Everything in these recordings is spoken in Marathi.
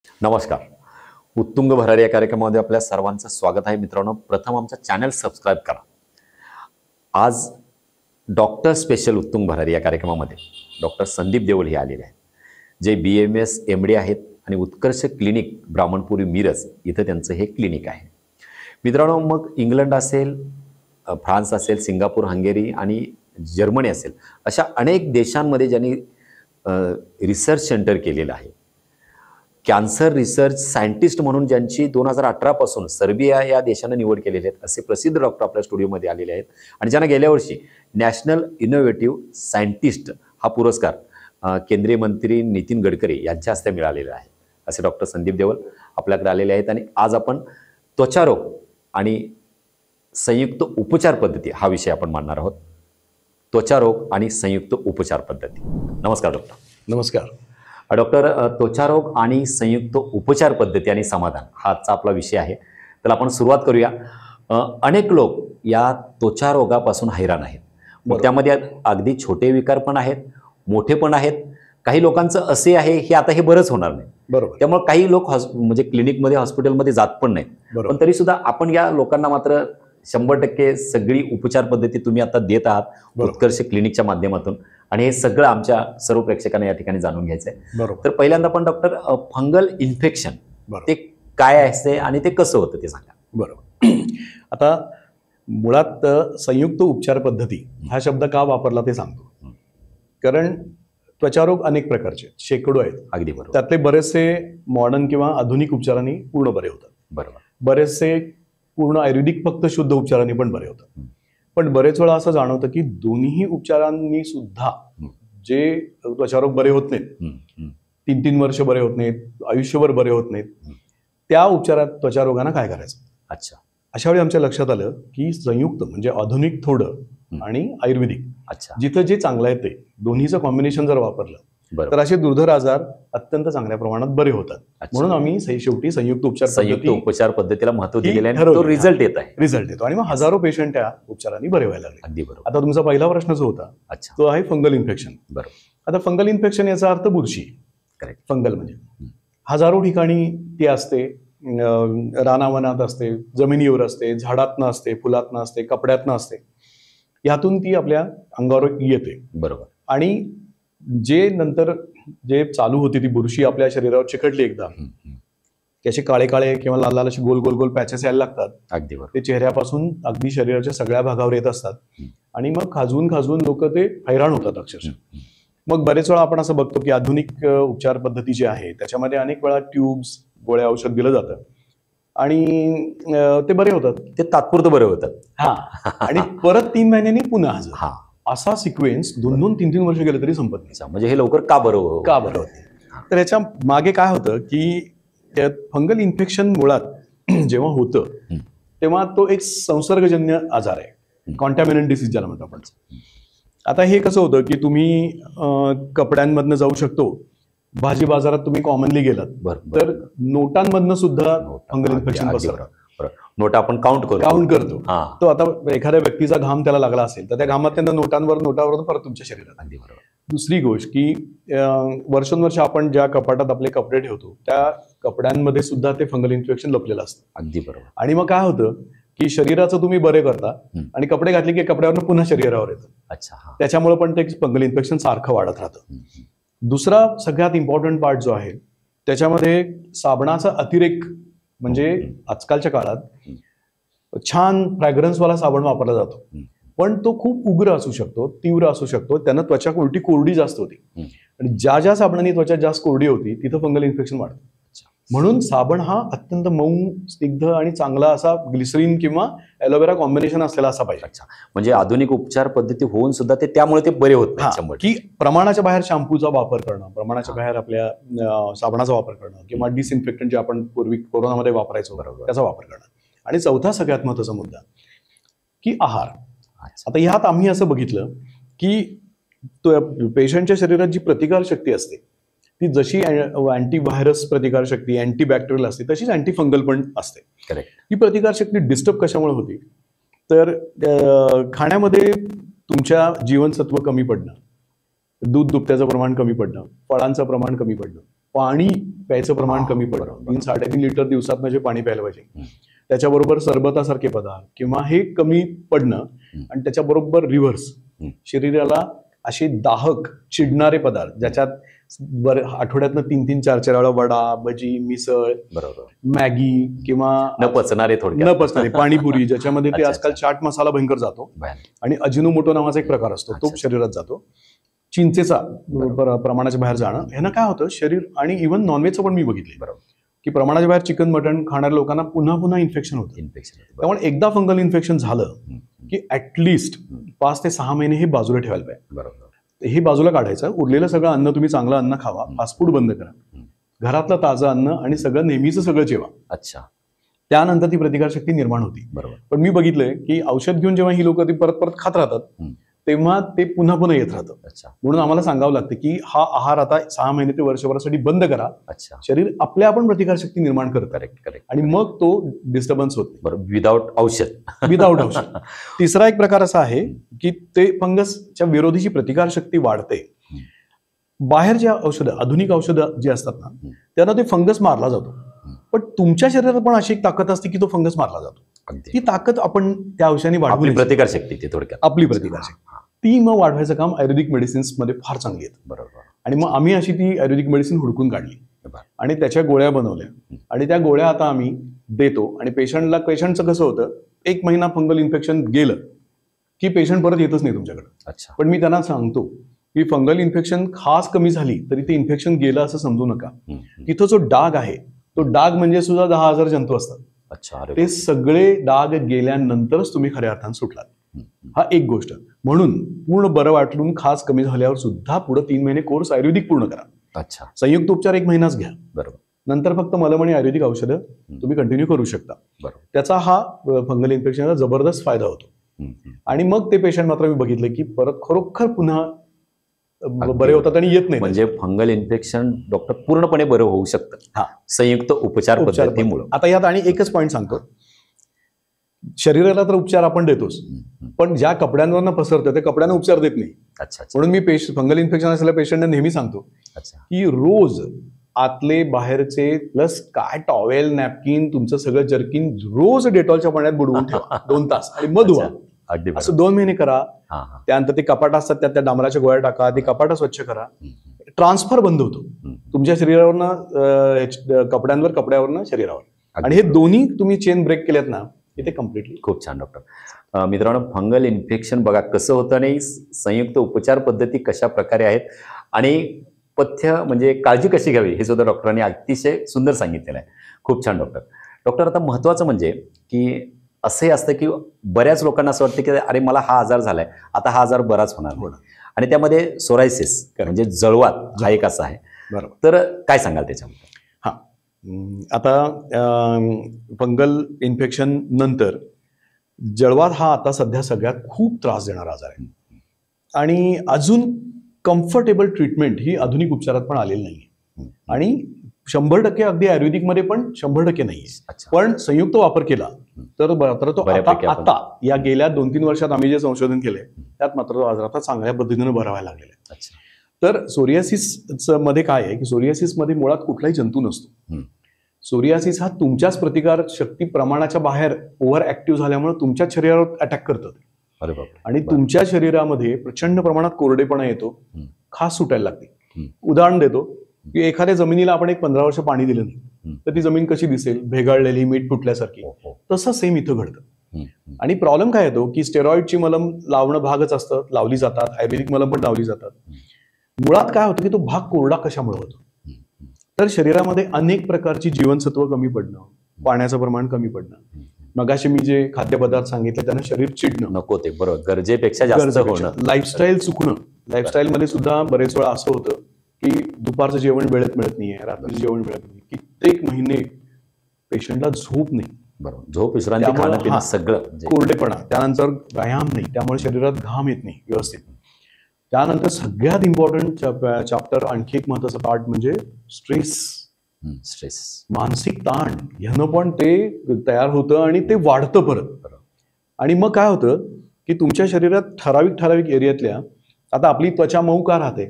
नमस्कार. उत्तुंग भरारी या कार्यक्रमामध्ये आपल्या सर्वांचं स्वागत आहे. मित्रांनो, प्रथम आमचा चॅनल सबस्क्राईब करा. आज डॉक्टर स्पेशल उत्तुंग भरारी या कार्यक्रमामध्ये डॉक्टर संदीप देवल हे आलेले आहेत, जे BMS MD आहेत आणि उत्कर्ष क्लिनिक ब्राह्मणपुरी मिरज इथं त्यांचं हे क्लिनिक आहे. मित्रांनो, मग इंग्लंड असेल, फ्रान्स असेल, सिंगापूर, हंगेरी आणि जर्मनी असेल, अशा अनेक देशांमध्ये ज्यांनी रिसर्च सेंटर केलेलं आहे. कॅन्सर रिसर्च सायंटिस्ट म्हणून ज्यांची 2018 पासून सर्बिया या देशानं निवड केलेली आहेत, असे प्रसिद्ध डॉक्टर आपल्या स्टुडिओमध्ये आलेले आहेत आणि ज्यांना गेल्या वर्षी नॅशनल इनोव्हेटिव्ह सायंटिस्ट हा पुरस्कार केंद्रीय मंत्री नितीन गडकरी यांच्या हस्ते मिळालेला आहे. असे डॉक्टर संदीप देवल आपल्याकडे आलेले आहेत आणि आज आपण त्वचारोग आणि संयुक्त उपचार पद्धती हा विषय आपण मांडणार आहोत. त्वचारोग आणि संयुक्त उपचार पद्धती. नमस्कार डॉक्टर. नमस्कार डॉक्टर. त्वचारोग आणि संयुक्त उपचार पद्धती आणि समाधान हा आजचा आपला विषय आहे. तर आपण सुरुवात करूया. अनेक लोक या त्वचारोगापासून हैराण आहेत. मग त्यामध्ये अगदी छोटे विकार पण आहेत, मोठे पण आहेत. काही लोकांचं असे आहे की आता हे बरंच होणार नाही. बरोबर. त्यामुळे काही लोक म्हणजे क्लिनिकमध्ये, हॉस्पिटलमध्ये जात पण नाहीत. पण तरी सुद्धा आपण या लोकांना मात्र 100% सगळी उपचार पद्धती तुम्ही आता देत आहात उत्कर्ष क्लिनिकच्या माध्यमातून, आणि हे सगळं आमच्या सर्व प्रेक्षकांना या ठिकाणी जाणून घ्यायचं आहे. तर पहिल्यांदा पण डॉक्टर, फंगल इन्फेक्शन ते काय असते आणि ते कसं होतं ते सांगा. बरोबर. आता मुळात संयुक्त उपचार पद्धती हा शब्द का वापरला ते सांगतो. कारण त्वचारोग अनेक प्रकारचे, शेकडो आहेत. अगदी बरोबर. त्यातले बरेचसे मॉडर्न किंवा आधुनिक उपचारांनी पूर्ण बरे होतात. बरोबर. बरेचसे पूर्ण आयुर्वेदिक फक्त शुद्ध उपचारांनी पण बरे होतात. पण बरेच वेळा असं जाणवतं की दोन्ही उपचारांनी सुद्धा जे त्वचारोग बरे होत नाहीत, 3-3 वर्ष बरे होत नाहीत, आयुष्यभर बरे होत नाहीत, त्या उपचारात त्वचारोगांना काय करायचं. अच्छा. अशा वेळी आमच्या लक्षात आलं की संयुक्त म्हणजे आधुनिक थोडं आणि आयुर्वेदिक, जिथं जे चांगलं आहे ते दोन्हीचं कॉम्बिनेशन जर वापरलं तर असे दुर्धर आजार अत्यंत चांगल्या प्रमाणात बरे होतात. म्हणून आम्ही शेवटी संयुक्त उपचार पद्धतीला महत्व दिलेलं आहे. तो रिझल्ट येतो आणि मग हजारो पेशंट त्या उपचारांनी बरे व्हायला लागले. अगदी बरोबर. आता तुमचा पहिला प्रश्न जो होता तो आहे फंगल इन्फेक्शन. बरोबर. आता फंगल इन्फेक्शन याचा अर्थ बुरशी. करेक्ट. फंगल म्हणजे हजारो ठिकाणी ती असते, रानावनात असते, जमिनीवर असते, झाडातनं असते, फुलातनं असते, कपड्यातनं असते. यातून ती आपल्या अंगावर येते. बरोबर. आणि जे नंतर जे चालू होती ती बुरशी आपल्या शरीरावर चिकटली एकदा, त्याचे काळे काळे किंवा लाल लाल असे गोल गोल गोल पॅचेस यायला लागतात. अगदी बरोबर. ते चेहऱ्यापासून अगदी शरीराच्या सगळ्या भागावर येत असतात आणि मग खाजवून खाजवून लोक ते हैराण होतात अक्षरशः. मग बरेच वेळा आपण असं बघतो की आधुनिक उपचार पद्धती जी आहे त्याच्यामध्ये अनेक वेळा ट्यूब्स, गोळ्या, औषध दिलं जातं आणि ते बरे होतात. ते तात्पुरतं बरे होतात. हा. आणि परत 3 महिन्यांनी पुन्हा हजर. असा सिक्वेन्स 2-2, 3-3 वर्ष गेले तरी संपत नाही. म्हणजे हे लवकर का बरं होते. तर याच्या मागे काय होतं की फंगल इन्फेक्शन मुळात जेव्हा होतं तेव्हा तो एक संसर्गजन्य आजार आहे, कॉन्टॅमिनंट डिसीज ज्याला म्हणतो आपण. आता हे कसं होतं की तुम्ही कपड्यांमधनं जाऊ शकतो, भाजी बाजारात तुम्ही कॉमनली गेलात तर नोटांमधनं सुद्धा फंगल इन्फेक्शन पसरतं. नोटा आपण काउंट करतो. तो आता एखाद्या व्यक्तीचा घाम त्याला लागला असेल तर त्या घामात त्यांना नोटावर परत तुमच्या शरीरात. अगदी बरोबर. दुसरी गोष्ट की वर्षानुवर्ष आपण ज्या कपाटात आपले कपडे ठेवतो त्या कपड्यांमध्ये सुद्धा ते फंगल इन्फेक्शन लपलेलं असतं. अगदी बरोबर. आणि मग काय होतं की शरीराचं तुम्ही बरे करता आणि कपडे घातले की कपड्यावर पुन्हा शरीरावर येतं. अच्छा. त्याच्यामुळे पण ते फंगल इन्फेक्शन सारखं वाढत राहतं. दुसरा सगळ्यात इम्पॉर्टंट पार्ट जो आहे त्याच्यामध्ये साबणाचा अतिरेक, म्हणजे आजकालच्या काळात छान फ्रॅग्रन्सवाला साबण वापरला जातो पण तो खूप उग्र असू शकतो, तीव्र असू शकतो, त्यानं त्वचा उलटी कोरडी जास्त होती. आणि ज्या ज्या साबणाने त्वचा जास्त कोरडी होती तिथं फंगल इन्फेक्शन वाढतं. म्हणून साबण हा अत्यंत मऊ, स्निग्ध आणि चांगला असा ग्लिसरीन किंवा एलोवेरा कॉम्बिनेशन असलेला असा पाहिजे. म्हणजे आधुनिक उपचार पद्धती होऊन सुद्धा ते त्यामुळे ते बरे होत नाही. की प्रमाणाच्या बाहेर शॅम्पूचा वापर करणं, प्रमाणाच्या बाहेर आपल्या साबणाचा वापर करणं किंवा डिसइन्फेक्टंट जे आपण पूर्वी कोरोनामध्ये वापरायचो त्याचा वापर करणं. आणि चौथा सगळ्यात महत्त्वाचा मुद्दा की आहार. आता ह्यात आम्ही असं बघितलं की पेशंटच्या शरीरात जी प्रतिकारशक्ती असते ती जशी अँटीव्हायरस प्रतिकारशक्ती, अँटीबॅक्टेरियल असते तशीच अँटीफंगल पण असते. करेक्ट. ही प्रतिकारशक्ती डिस्टर्ब कशामुळे होती तर खाण्यामध्ये तुमच्या जीवनसत्व कमी पडणं, दूध दुभत्याचं प्रमाण कमी पडणं, फळांचं प्रमाण कमी पडणं, पाणी प्यायचं प्रमाण कमी पडलं. बरोबर. 3-3.5 लिटर दिवसात म्हणजे पाणी प्यायला पाहिजे. त्याच्याबरोबर सरबतासारखे पदार्थ किंवा हे कमी पडणं आणि त्याच्याबरोबर रिव्हर्स शरीराला असे दाहक चिडणारे पदार्थ ज्याच्यात आठवड्यातनं 3-3, 4-4 वेळा वडा, भजी, मिसळ, बरोबर, मॅगी किंवा न पचणारे थोडक्यात. न पचणारे पाणीपुरी, ज्याच्यामध्ये ते अच्छा, आजकाल चाट मसाला भयंकर जातो भयानक. आणि अजिनोमोटो नावाचा एक प्रकार असतो तो अच्छा. शरीरात जातो. चिंचेचा प्रमाणाच्या बाहेर जाणं ह्यानं काय होतं शरीर आणि इव्हन नॉनव्हेजचं पण मी बघितले बरोबर. की प्रमाणाच्या बाहेर चिकन मटण खाणाऱ्या लोकांना पुन्हा पुन्हा इन्फेक्शन होतं. इन्फेक्शन. त्यामुळे एकदा फंगल इन्फेक्शन झालं की ऍटलिस्ट 5 ते 6 महिने हे बाजूला ठेवायला पाहिजे. बरोबर. हे बाजूला काढायचं. उरलेलं सगळं अन्न तुम्ही चांगलं अन्न खावा, फास्ट फूड बंद करा, घरातलं ताजं अन्न आणि सगळं नेहमीचं सगळं जेवा. अच्छा. त्यानंतर ती प्रतिकारशक्ती निर्माण होती. बरोबर. पण मी बघितलंय की औषध घेऊन जेव्हा ही लोक ती परत परत खात राहतात तेव्हा ते पुन्हा पुन्हा येत राहतं. अच्छा. म्हणून आम्हाला सांगावं लागतं की हा आहार आता 6 महिने ते वर्षभरासाठी बंद करा. अच्छा. शरीर आपल्या आपण प्रतिकारशक्ती निर्माण करतं. Correct correct. आणि मग तो डिस्टर्बन्स होत बरोबर. विदाउट औषध. विदाऊट औषध. तिसरा एक प्रकार असा आहे की ते फंगसच्या विरोधीची प्रतिकारशक्ती वाढते. बाहेर ज्या औषधं आधुनिक औषधं जी असतात ना त्यांना ते फंगस मारला जातो. पण तुमच्या शरीरात पण अशी एक ताकद असते की तो फंगस मारला जातो. अगदी. ती ताकद आपण त्या औषधाने आपली वाढवली. प्रतिकारशक्ती ते थोडक्यात. आपली प्रतिकारशक्ती ती मग वाढवायचं काम आयुर्वेदिक मेडिसिन्स मध्ये फार चांगली येतं. बरोबर. आणि मग आम्ही अशी ती आयुर्वेदिक मेडिसिन हुडकून काढली बरं. आणि त्याच्या गोळ्या बनवल्या आणि त्या गोळ्या आता आम्ही देतो. आणि पेशंटचं कसं होतं 1 महिना फंगल इन्फेक्शन गेलं की पेशंट परत येतच नाही तुमच्याकडे. अच्छा. पण मी त्यांना सांगतो की फंगल इन्फेक्शन खास कमी झाली तरी ते इन्फेक्शन गेलं असं समजू नका. तिथं जो डाग आहे तो डाग म्हणजे सुद्धा 10,000 जंतू असतात. अच्छा. अरे ते सगळे डाग गेल्यानंतरच तुम्ही खऱ्या अर्थाने सुटलात. हा एक गोष्ट. म्हणून पूर्ण बरं वाटून खास कमी झाल्यावर सुद्धा पुढे 3 महिने कोर्स आयुर्वेदिक पूर्ण करा. अच्छा. संयुक्त उपचार 1 महिनाच घ्या. बरोबर. नंतर फक्त मलम आणि आयुर्वेदिक औषधं तुम्ही कंटिन्यू करू शकता. बरोबर. त्याचा हा फंगल इन्फेक्शनचा जबरदस्त फायदा होतो. आणि मग ते पेशंट मात्र मी बघितलं की परत खरोखर पुन्हा बरे होतात आणि येत नाही. म्हणजे फंगल इन्फेक्शन डॉक्टर पूर्णपणे बरं होऊ शकतं हा संयुक्त उपचार पद्धतीमुळे. आता यात आणि एकच पॉईंट सांगतो. शरीराला तर उपचार आपण देतोच पण ज्या कपड्यांवर पसरतं त्या कपड्यांना उपचार देत नाही. अच्छा. म्हणून मी फंगल इन्फेक्शन असलेल्या पेशंटना नेहमी सांगतो अच्छा. की रोज आतले बाहेरचे प्लस काय टॉवेल नॅपकिन तुमचं सगळं जर्किन रोज डेटॉलच्या पाण्यात बुडवून ठेवा 2 तास आणि मग धुवा. अगदी. असं 2 महिने करा. त्यानंतर ते कपाट असतात त्या डांबराच्या गोळ्या टाका, ते कपाट स्वच्छ करा. ट्रान्सफर बंद होतो तुमच्या शरीरावरनं कपड्यावरनं शरीरावर. आणि हे दोन्ही तुम्ही चेन ब्रेक केल्यात ना ते कम्प्लिटली. खूप छान डॉक्टर. मित्रांनो फंगल इन्फेक्शन बघा कसं होतं आणि संयुक्त उपचार पद्धती कशा प्रकारे आहेत आणि पथ्य म्हणजे काळजी कशी घ्यावी हे सुद्धा डॉक्टरांनी अतिशय सुंदर सांगितलेलं आहे. खूप छान डॉक्टर. डॉक्टर आता महत्त्वाचं म्हणजे की असंही असतं की बऱ्याच लोकांना असं वाटतं की अरे मला हा आजार झालाय आता हा आजार बराच होणार नाही. आणि त्यामध्ये सोरायसिस म्हणजे जळवात हा एक असा आहे. बरोबर. तर काय सांगाल त्याच्यामध्ये? हा आता फंगल इन्फेक्शन नंतर जळवात हा आता सध्या सगळ्यात खूप त्रास देणारा आजार आहे. आणि अजून कम्फर्टेबल ट्रीटमेंट ही आधुनिक उपचारात पण आलेली नाहीये. आणि 100% अगदी आयुर्वेदिकमध्ये पण 100% नाहीये. पण संयुक्त वापर केला तर तो आता या गेल्या 2-3 वर्षात आम्ही जे संशोधन केलंय त्यात मात्र तो आजार आता चांगल्या पद्धतीने बरा व्हायला लागलेला आहे. तर सोरियासिस मध्ये काय आहे की सोरियासिस मध्ये मुळात कुठलाही जंतू नसतो. सोरियासिस हा तुमच्याच प्रतिकार शक्ती प्रमाणाच्या बाहेर ओव्हर ऍक्टिव्ह झाल्यामुळे तुमच्या शरीरावर अटॅक करतात. आणि तुमच्या शरीरामध्ये प्रचंड प्रमाणात कोरडेपणा येतो, खास सुटायला लागते. उदाहरण देतो की एखाद्या जमिनीला आपण 15 वर्ष पाणी दिलं नाही तर ती जमीन कशी दिसेल, भेगाळलेली, मीठ फुटल्यासारखी. तसं सेम इथं घडतं. आणि प्रॉब्लेम काय येतो की स्टेरॉइडची मलम लावणं भागच असतं, लावली जातात, आयुर्वेदिक मलम पण लावली जातात. मुळात काय होतं की तो भाग कोरडा कशामुळे होतो तर शरीरामध्ये अनेक प्रकारची जीवनसत्व कमी पडणं, पाण्याचं प्रमाण कमी पडणं, मगाशी मी जे खाद्यपदार्थ सांगितले त्यांना शरीर चिडणं नको ते बरोबर गरजेपेक्षा जास्त होणं, लाईफस्टाईल चुकणं. लाईफस्टाईल मध्ये सुद्धा बरेच वेळा असं होतं की दुपारचं जेवण वेळेत मिळत नाहीये, रात्रीचं जेवण मिळत नाही, कित्येक महिने पेशंटला झोप नाही. बरोबर. झोप विश्रांती खाणं पिणं सगळं कोरडेपणा, त्यानंतर व्यायाम नाही त्यामुळे शरीरात घाम येत नाही व्यवस्थित. त्यानंतर सगळ्यात इम्पॉर्टंट चॅप्टर आणखी एक महत्वाचा पार्ट म्हणजे स्ट्रेस, मानसिक ताण. ह्यानं पण ते तयार होतं आणि ते वाढतं परत. आणि मग काय होतं की तुमच्या शरीरात ठराविक एरियातल्या, आता आपली त्वचा मऊ का राहते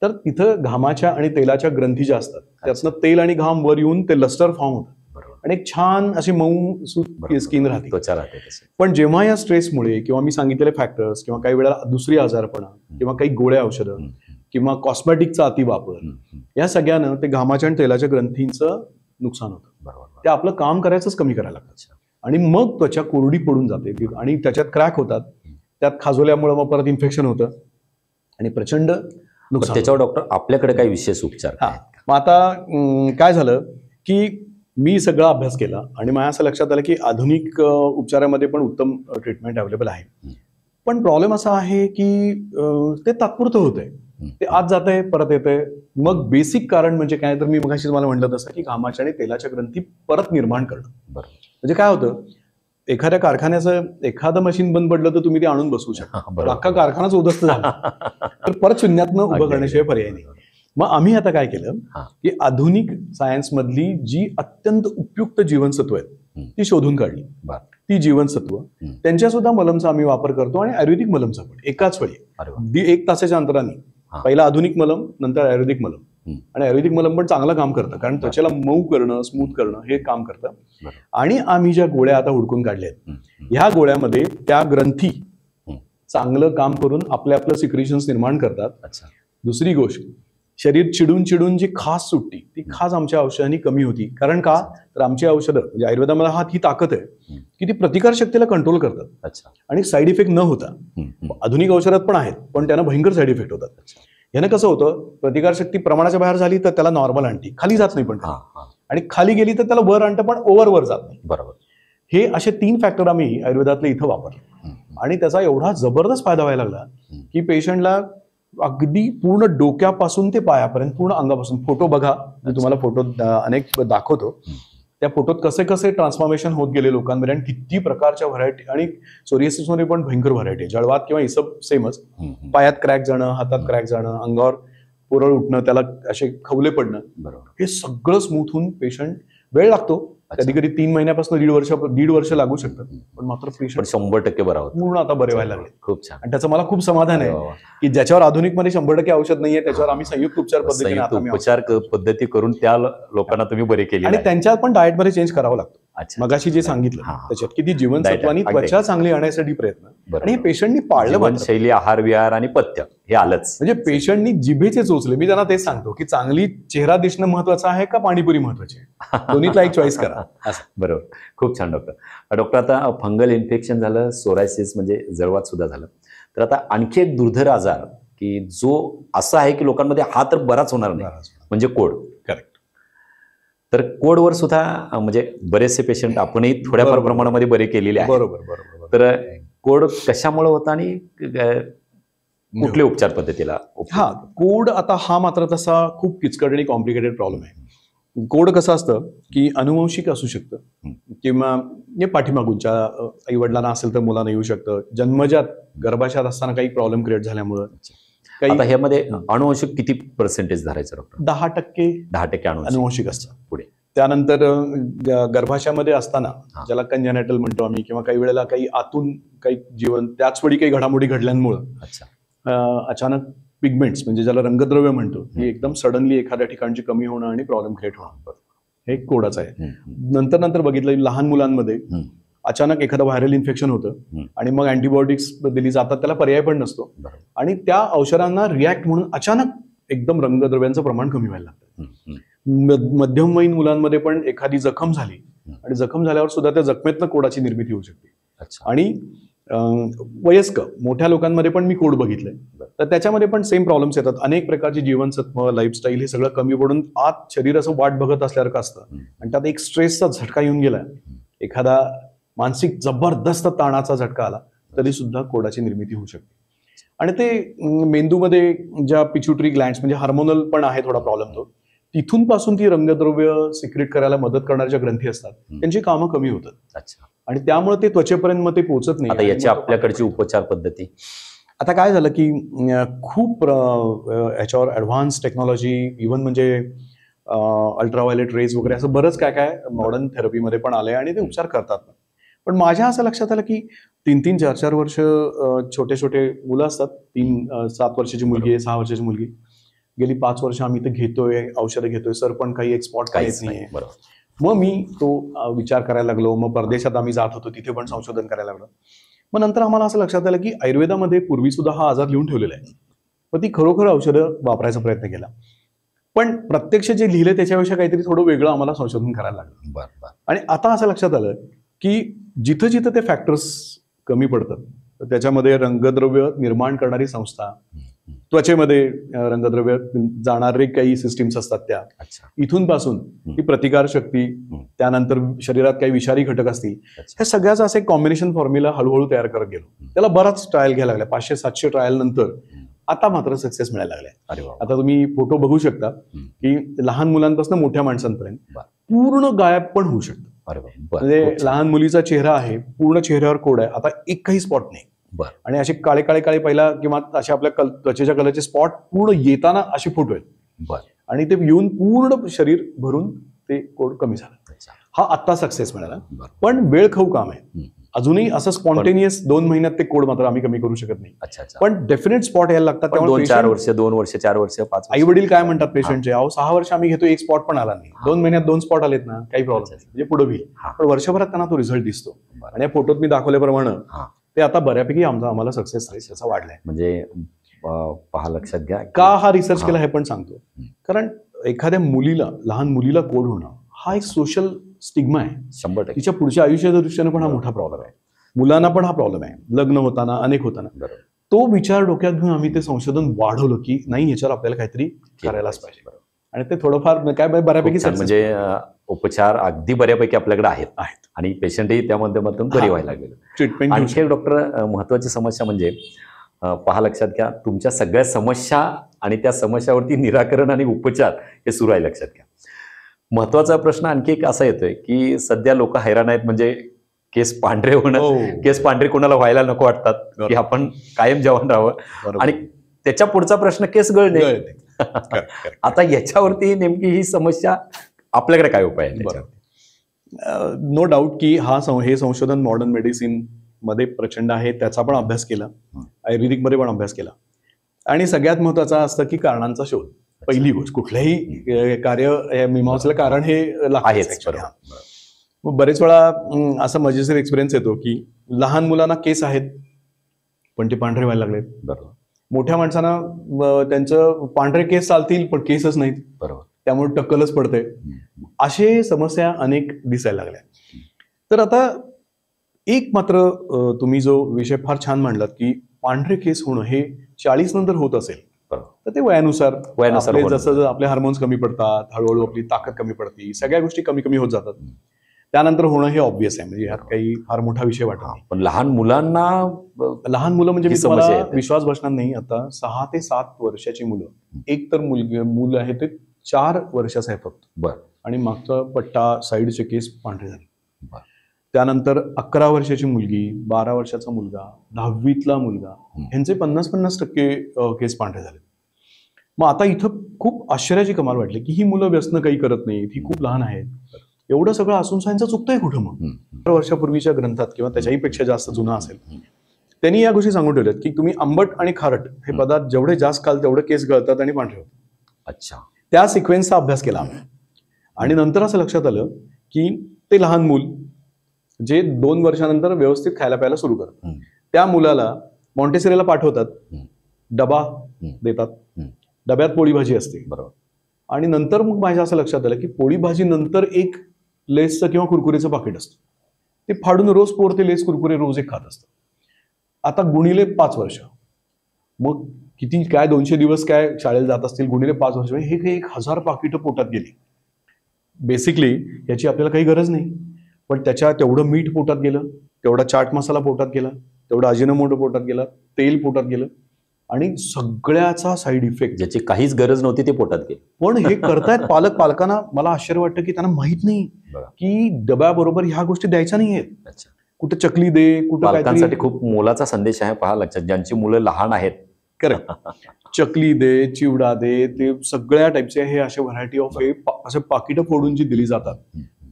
तर तिथं घामाच्या आणि तेलाच्या ग्रंथी ज्या असतात त्यातनं तेल आणि घाम वर येऊन ते लस्टर फॉर्म होतं आणि एक छान अशी मऊ स्किन राहते, त्वचा राहते तशी. पण जेव्हा या स्ट्रेसमुळे किंवा मी सांगितलेले फॅक्टर्स किंवा काही वेळा दुसरी आजारपणा किंवा काही गोळ्या औषधं किंवा कॉस्मेटिकचा अतिवापर या सगळ्यानं ते घामाच्या आणि तेलाच्या ग्रंथींचं नुकसान होतं. बरोबर. ते आपलं काम करायचंच कमी करायला लागतं आणि मग त्वचा कोरडी पडून जाते आणि त्याच्यात क्रॅक होतात, त्यात खाजवल्यामुळे मग परत इन्फेक्शन होतं आणि प्रचंड नुकसान. त्याच्यावर डॉक्टर आपल्याकडे काही विशेष उपचार आहेत का? मग आता काय झालं की मी सगळा अभ्यास केला आणि माझ्या असं लक्षात आलं की आधुनिक उपचारामध्ये पण उत्तम ट्रीटमेंट अवेलेबल आहे, पण प्रॉब्लेम असा आहे की ते तात्पुरतं होतंय, ते आज जातंय परत येतंय. मग बेसिक कारण म्हणजे काय, तर मी मगाशी तुम्हाला म्हटलं तसं की घामाच्या आणि तेलाच्या ग्रंथी परत निर्माण करणं. म्हणजे काय होतं, एखाद्या कारखान्याचं एखादं मशीन बंद पडलं तर तुम्ही ते आणून बसवू शकता, अख्खा कारखानाच उद्ध्वस्त झाला तर परत शून्यातनं उभं करण्याशिवाय पर्याय नाही. मग आम्ही आता काय केलं की आधुनिक सायन्स मधली जी अत्यंत उपयुक्त जीवनसत्व आहेत ती शोधून काढली. ती जीवनसत्व त्यांच्या सुद्धा मलमचा आम्ही वापर करतो आणि आयुर्वेदिक मलमचा पण एकाच वेळी अगदी 1 तासाच्या अंतराने. पहिला आधुनिक मलम, नंतर आयुर्वेदिक मलम. आणि आयुर्वेदिक मलम पण चांगलं काम करतं कारण त्वचेला मऊ करणं, स्मूथ करणं हे काम करतं. आणि आम्ही ज्या गोळ्या आता हुडकून काढल्या आहेत ह्या गोळ्यामध्ये त्या ग्रंथी चांगलं काम करून आपलं सिक्रेशन्स निर्माण करतात. दुसरी गोष्ट, शरीर चिडून चिडून जी खाज सुटती ती खाज आमच्या औषधांनी कमी होती. कारण का, तर आमची औषधं म्हणजे आयुर्वेदामध्ये ही ताकद आहे की ती प्रतिकार शक्तीला कंट्रोल करतात आणि साईड इफेक्ट न होता. आधुनिक औषधात पण आहेत पण त्यांना भयंकर साईड इफेक्ट होतात. यानं कसं होतं, प्रतिकारशक्ती प्रमाणाच्या बाहेर झाली तर त्याला नॉर्मल आणते, खाली जात नाही पण, आणि खाली गेली तर त्याला वर आणतं पण वर जात नाही. बरोबर. हे असे 3 फॅक्टर आम्ही आयुर्वेदातले इथं वापरले आणि त्याचा एवढा जबरदस्त फायदा व्हायला लागला की पेशंटला अगदी पूर्ण डोक्यापासून ते पायापर्यंत पूर्ण अंगापासून, फोटो बघा, मी तुम्हाला फोटो अनेक दाखवतो, त्या फोटोत कसे कसे ट्रान्सफॉर्मेशन होत गेले लोकांमध्ये आणि किती प्रकारच्या व्हरायटी. आणि सोरियासिसमध्ये पण भयंकर व्हरायटी, जळवात किंवा इसब सेमच, पायात क्रॅक जाणं, हातात क्रॅक जाणं, अंगावर पुरळ उठणं, त्याला असे खवले पडणं, हे सगळं स्मूथ होऊन पेशंट, वेळ लागतो कधी कधी 3 महिन्यापासून 1.5 वर्ष लागू शकतात, पण मात्र पेशंट 100% बरा होतो, पूर्ण आता बरे व्हायला लागले. खूप छान. आणि त्याचं मला खूप समाधान आहे की ज्याच्यावर आधुनिक मध्ये 100% औषध नाहीये त्याच्यावर आम्ही संयुक्त उपचार पद्धती करून त्या लोकांना तुम्ही बरे केले. आणि त्यांच्यात पण डाएट मध्ये चेंज करावं लागतं. मगाशी जे सांगितलं त्याच्यात किती जीवनसत्वानी त्वचा चांगली आणण्यासाठी प्रयत्न, आणि हे पेशंटनी पाळलं. जीवनशैली, आहार विहार आणि पथ्य हे आलंच. म्हणजे पेशंटनी जिभेचे चोचले. मी त्यांना तेच सांगतो की चांगली चेहरा दिसणं महत्वाचं आहे का पाणीपुरी महत्वाची आहे, दोन्हीतला एक चॉईस करा. बरोबर. खूप छान डॉक्टर. डॉक्टर, आता फंगल इन्फेक्शन झालं, सोरायसिस म्हणजे जळवात सुद्धा झालं, तर आता आणखी एक दुर्धर आजार की जो असा आहे की लोकांमध्ये हा तर बराच होणार नाही, म्हणजे कोड. करेक्ट. तर कोडवर सुद्धा म्हणजे बरेचसे पेशंट आपणही थोड्याफार प्रमाणामध्ये बरे केलेले आहेत. बरोबर. तर कोड कशामुळे होता आणि कुठल्या उपचार पद्धतीला? कोड आता हा मात्र तसा खूप किचकट आणि कॉम्प्लिकेटेड प्रॉब्लेम आहे. कोड कसं असतं की अनुवंशिक असू शकतं किंवा पाठीमागूनच्या आई वडिलांना असेल तर मुलांना येऊ शकतं, जन्मजात गर्भाशयात असताना काही प्रॉब्लेम क्रिएट झाल्यामुळं. आता ह्यामध्ये अनुवंशिक किती पर्सेंटेज धरायचं डॉक्टर? 10% अनुवंशिक असतं. पुढे त्यानंतर गर्भाशयामध्ये असताना ज्याला कंजेनेटल म्हणतो आम्ही, किंवा काही वेळेला काही आतून काही जीवन त्याच वेळी काही घडामोडी घडल्यामुळं अचानक पिगमेंट्स म्हणजे ज्याला रंगद्रव्य म्हणतो ही एकदम सडनली एखाद्या ठिकाणची कमी होणं आणि प्रॉब्लेम क्रिएट होणं, हे कोडच आहे. नंतर बघितलं लहान मुलांमध्ये अचानक एखादं व्हायरल इन्फेक्शन होतं आणि मग अँटीबायोटिक्स दिली जातात, त्याला पर्याय पण नसतो आणि त्या औषधांना रिॲक्ट म्हणून अचानक एकदम रंगद्रव्यांचं प्रमाण कमी व्हायला लागतं. मध्यमवयीन मुलांमध्ये पण एखादी जखम झाली आणि जखम झाल्यावर सुद्धा त्या जखमेतनं कोडाची निर्मिती होऊ शकते. आणि वयस्क मोठ्या लोकांमध्ये पण मी कोड बघितलंय, तर त्याच्यामध्ये पण सेम प्रॉब्लेम्स येतात. अनेक प्रकारची जीवनसत्व, लाईफस्टाईल हे सगळं कमी पडून आत शरीर असं वाट बघत असल्यासारखं असतं आणि त्यात एक स्ट्रेसचा झटका येऊन गेला, एखादा मानसिक जबरदस्त ताणाचा झटका आला तरी सुद्धा कोडाची निर्मिती होऊ शकते. आणि ते मेंदूमध्ये ज्या पिच्युटरी ग्लँड्स म्हणजे हार्मोनल पण आहे थोडा प्रॉब्लेम, तो तिथून पासून ती रंगद्रव्य सिक्रेट करायला मदत करणाऱ्या ज्या ग्रंथी असतात त्यांची कामं कमी होतात आणि त्यामुळे ते त्वचेपर्यंत मग ते पोहोचत नाही. आता याची आपल्याकडची उपचार पद्धती आता काय झालं की खूप याच्यावर ऍडव्हान्स टेक्नॉलॉजी, इव्हन म्हणजे अल्ट्राव्हायोलेट रेज वगैरे असं बरंच काय काय मॉडर्न थेरपीमध्ये पण आलंय आणि ते उपचार करतात. पण माझ्या असं लक्षात आलं की 3-3, 4-4 वर्ष छोटे छोटे मुलं असतात, 7 वर्षाची मुलगी आहे, 6 वर्षाची मुलगी, गेली 5 वर्ष आम्ही ते घेतोय, औषधं घेतोय, सर पण काही एक्सपोर्ट काहीच काहीच नाही. नाहीये. बरोबर. मग मी तो विचार करायला लागलो. मग परदेशात आम्ही जात होतो, तिथे पण संशोधन करायला लागलो. मग नंतर आम्हाला असं लक्षात आलं की आयुर्वेदामध्ये पूर्वी सुद्धा हा आजार लिहून ठेवलेला आहे. मग ती खरोखर औषधं वापरायचा प्रयत्न केला. पण प्रत्यक्ष जे लिहिलं त्याच्यापेक्षा काहीतरी थोडं वेगळं आम्हाला संशोधन करायला लागलं. बरं बरं. आणि आता असं लक्षात आलं की जिथं जिथं ते फॅक्टर्स कमी पडतात तर त्याच्यामध्ये रंगद्रव्य निर्माण करणारी संस्था, त्वचेमध्ये रंगद्रव्य जाणारे काही सिस्टीम्स असतात त्या, अच्छा. इथून पासून ही प्रतिकार शक्ती, त्यानंतर शरीरात काही विषारी घटक असतील, हे सगळ्याचं असं एक कॉम्बिनेशन फॉर्म्युला हळूहळू तयार करत गेलो. त्याला बराच ट्रायल घ्यायला लागला. 500-700 ट्रायल नंतर आता मात्र सक्सेस मिळायला लागलाय. अरे वा. आता तुम्ही फोटो बघू शकता की लहान मुलांपासून मोठ्या माणसांपर्यंत पूर्ण गायब पण होऊ शकतं. अरे वा. बरं. म्हणजे खूप छान. लहान मुलीचा चेहरा आहे, पूर्ण चेहऱ्यावर कोड आहे, आता एकही स्पॉट नाही. बरं. आणि असे काळे काळे काळे पहिला किंवा असे आपल्या त्वचेच्या कलरचे स्पॉट पूर्ण येताना असे फोटो आहेत. बरं. आणि ते येऊन पूर्ण शरीर भरून ते कोड कमी झालं. अच्छा. हा आत्ता सक्सेस मिळाला. बरं. पण वेळ खाऊ काम आहे. अजूनही असं स्पॉन्टेनियस 2 महिन्यात ते कोड मात्र आम्ही कमी करू शकत नाही. अच्छा अच्छा. पण डेफिनेट स्पॉट यायला लागतात. 2-4 वर्ष, 2 वर्ष, 4 वर्ष, 5 वर्ष. आई वडील काय म्हणतात पेशंटचे, अहो 6 वर्ष आम्ही घेतो, एक स्पॉट पण आला नाही, 2 महिन्यात 2 स्पॉट आलेत ना, काही प्रॉब्लेम नाही, म्हणजे पुढे होईल. पण वर्षभरात त्यांना तो रिझल्ट दिसतो. आणि या फोटोत मी दाखवल्याप्रमाणे ते आता बऱ्यापैकी आम्हाला सक्सेस रेट त्याचा वाढलाय. म्हणजे पहा, लक्षात घ्या का हा रिसर्च केला हे पण सांगतो. कारण एखाद्या मुलीला, लहान मुलीला कोड होणं हा एक सोशल स्टिग्मा आहे. 100%. तिच्या पुढच्या आयुष्याच्या दृष्टीने पण हा मोठा प्रॉब्लेम आहे. मुलांना पण हा प्रॉब्लेम आहे, लग्न होताना, अनेक होताना. तो विचार डोक्यात घेऊन आम्ही ते संशोधन वाढवलं की नाही, ह्याच्यावर आपल्याला काहीतरी करायलाच पाहिजे. आणि ते थोडंफार काय बऱ्यापैकी म्हणजे उपचार अगदी बऱ्यापैकी आपल्याकडे आहेत आणि पेशंटही त्या माध्यमातून बरी व्हायला लागले. ट्रीटमेंट. आणखी एक डॉक्टर महत्वाची समस्या म्हणजे पहा, लक्षात घ्या, तुमच्या सगळ्या समस्या आणि त्या समस्यावरती निराकरण आणि उपचार हे सुरू आहे. लक्षात घ्या. महत्वाचा प्रश्न आणखी एक असा येतोय की सध्या लोक हैराण आहेत. म्हणजे केस पांढरे होणं, केस पांढरे कोणाला व्हायला नको वाटतात की आपण कायम जवान राहावं. आणि त्याच्या पुढचा प्रश्न केस गळणे. आता याच्यावरती नेमकी ही समस्या आपल्याकडे काय उपाय आहे? नो डाऊट की हे संशोधन मॉडर्न मेडिसिन मध्ये प्रचंड आहे. त्याचा पण अभ्यास केला, आयुर्वेदिक मध्ये पण अभ्यास केला. आणि सगळ्यात महत्वाचं असतं की कारणांचा शोध. पहिली गोष्ट, कुठल्याही कार्य मीमांसेला कारण हे आहेच. मग बरेच वेळा असा मजेशीर एक्सपिरियन्स येतो की लहान मुलांना केस आहेत पण ते पांढरे व्हायला लागलेत. बरोबर. मोठ्या माणसांना त्यांचं पांढरे केस चालतील पण केसच नाहीत. बरोबर. त्यामुळे टक्कलच पडते. असे समस्या अनेक दिसायला लागल्या. तर आता एक मात्र तुम्ही जो विषय फार छान मांडलात की पांढरे केस होणं हे 40 नंतर होत असेल तर ते वयानुसार जसं आपले हार्मोन्स कमी पडतात, हळूहळू आपली ताकद कमी पडते, सगळ्या गोष्टी कमी कमी होत जातात. त्यानंतर होणं हे ऑब्व्हियस आहे. म्हणजे यात काही फार मोठा विषय वाटत नाही. पण लहान मुलं म्हणजे मी तुम्हाला विश्वास बसणार नाही, आता 6 ते 7 वर्षाची मुलं, एक तर मुलं आहे ते 4 वर्षाचं आहे फक्त, आणि मागचा पट्टा, साईडचे केस पांढरे झाले. त्यानंतर 11 वर्षाची मुलगी, 12 वर्षाचा मुलगा, 10वीतला मुलगा, यांचे 50% केस पांढरे झाले. मग आता इथं खूप आश्चर्याची कमाल वाटली की ही मुलं व्यसन काही करत नाहीत, ही खूप लहान आहेत. एवढं सगळं असून सायन्सचं चुकतंय कुठं? मग 12 वर्षापूर्वीच्या ग्रंथात किंवा त्याच्याही पेक्षा जास्त जुना असेल, त्यांनी या गोष्टी सांगून ठेवल्यात की तुम्ही आंबट आणि खारट हे पदार्थ जेवढे जास्त खाल तेवढे केस गळतात आणि पांढरे होतात. अच्छा. त्या सिक्वेन्सचा अभ्यास केला आम्ही. आणि नंतर असं लक्षात आलं की ते लहान मूल जे 2 वर्षानंतर व्यवस्थित खायला प्यायला सुरू करतात, त्या मुलाला मॉन्टेसरीला पाठवतात, डबा देतात, डब्यात पोळी भाजी असते. बरोबर. आणि नंतर मग माझ्या असं लक्षात आलं की पोळी भाजी नंतर एक लेसचं किंवा कुरकुरेचं पाकिट असतं, ते फाडून रोज पोर ते लेस कुरकुरे रोज एक खात असतं. आता गुणिले 5 वर्ष, मग किती काय 200 दिवस काय शाळेला जात असतील, गुणिले 5 वर्ष, हे 1000 पाकिटं पोटात गेली. बेसिकली याची आपल्याला काही गरज नाही, पण त्याच्या तेवढं मीठ पोटात गेलं, तेवढा चाट मसाला पोटात गेला, तेवढा अजिनोमोटो पोटात गेला, तेल पोटात गेलं, आणि सगळ्याचा साईड इफेक्ट ज्याची काहीच गरज नव्हती ते पोटात गेली. पण हे करतायत पालकांना. मला आश्चर्य वाटतं की त्यांना माहित नाही की डब्याबरोबर ह्या गोष्टी द्यायच्या नाहीयेत. कुठे चकली दे, कुठं पालकांसाठी खूप मोलाचा संदेश आहे. पहा, लक्षात, ज्यांची मुलं लहान आहेत, करेक्ट, चकली दे, चिवडा दे, ते सगळ्या टाईपचे हे असे व्हरायटी ऑफ हे असे पाकिटं फोडून जी दिली जातात,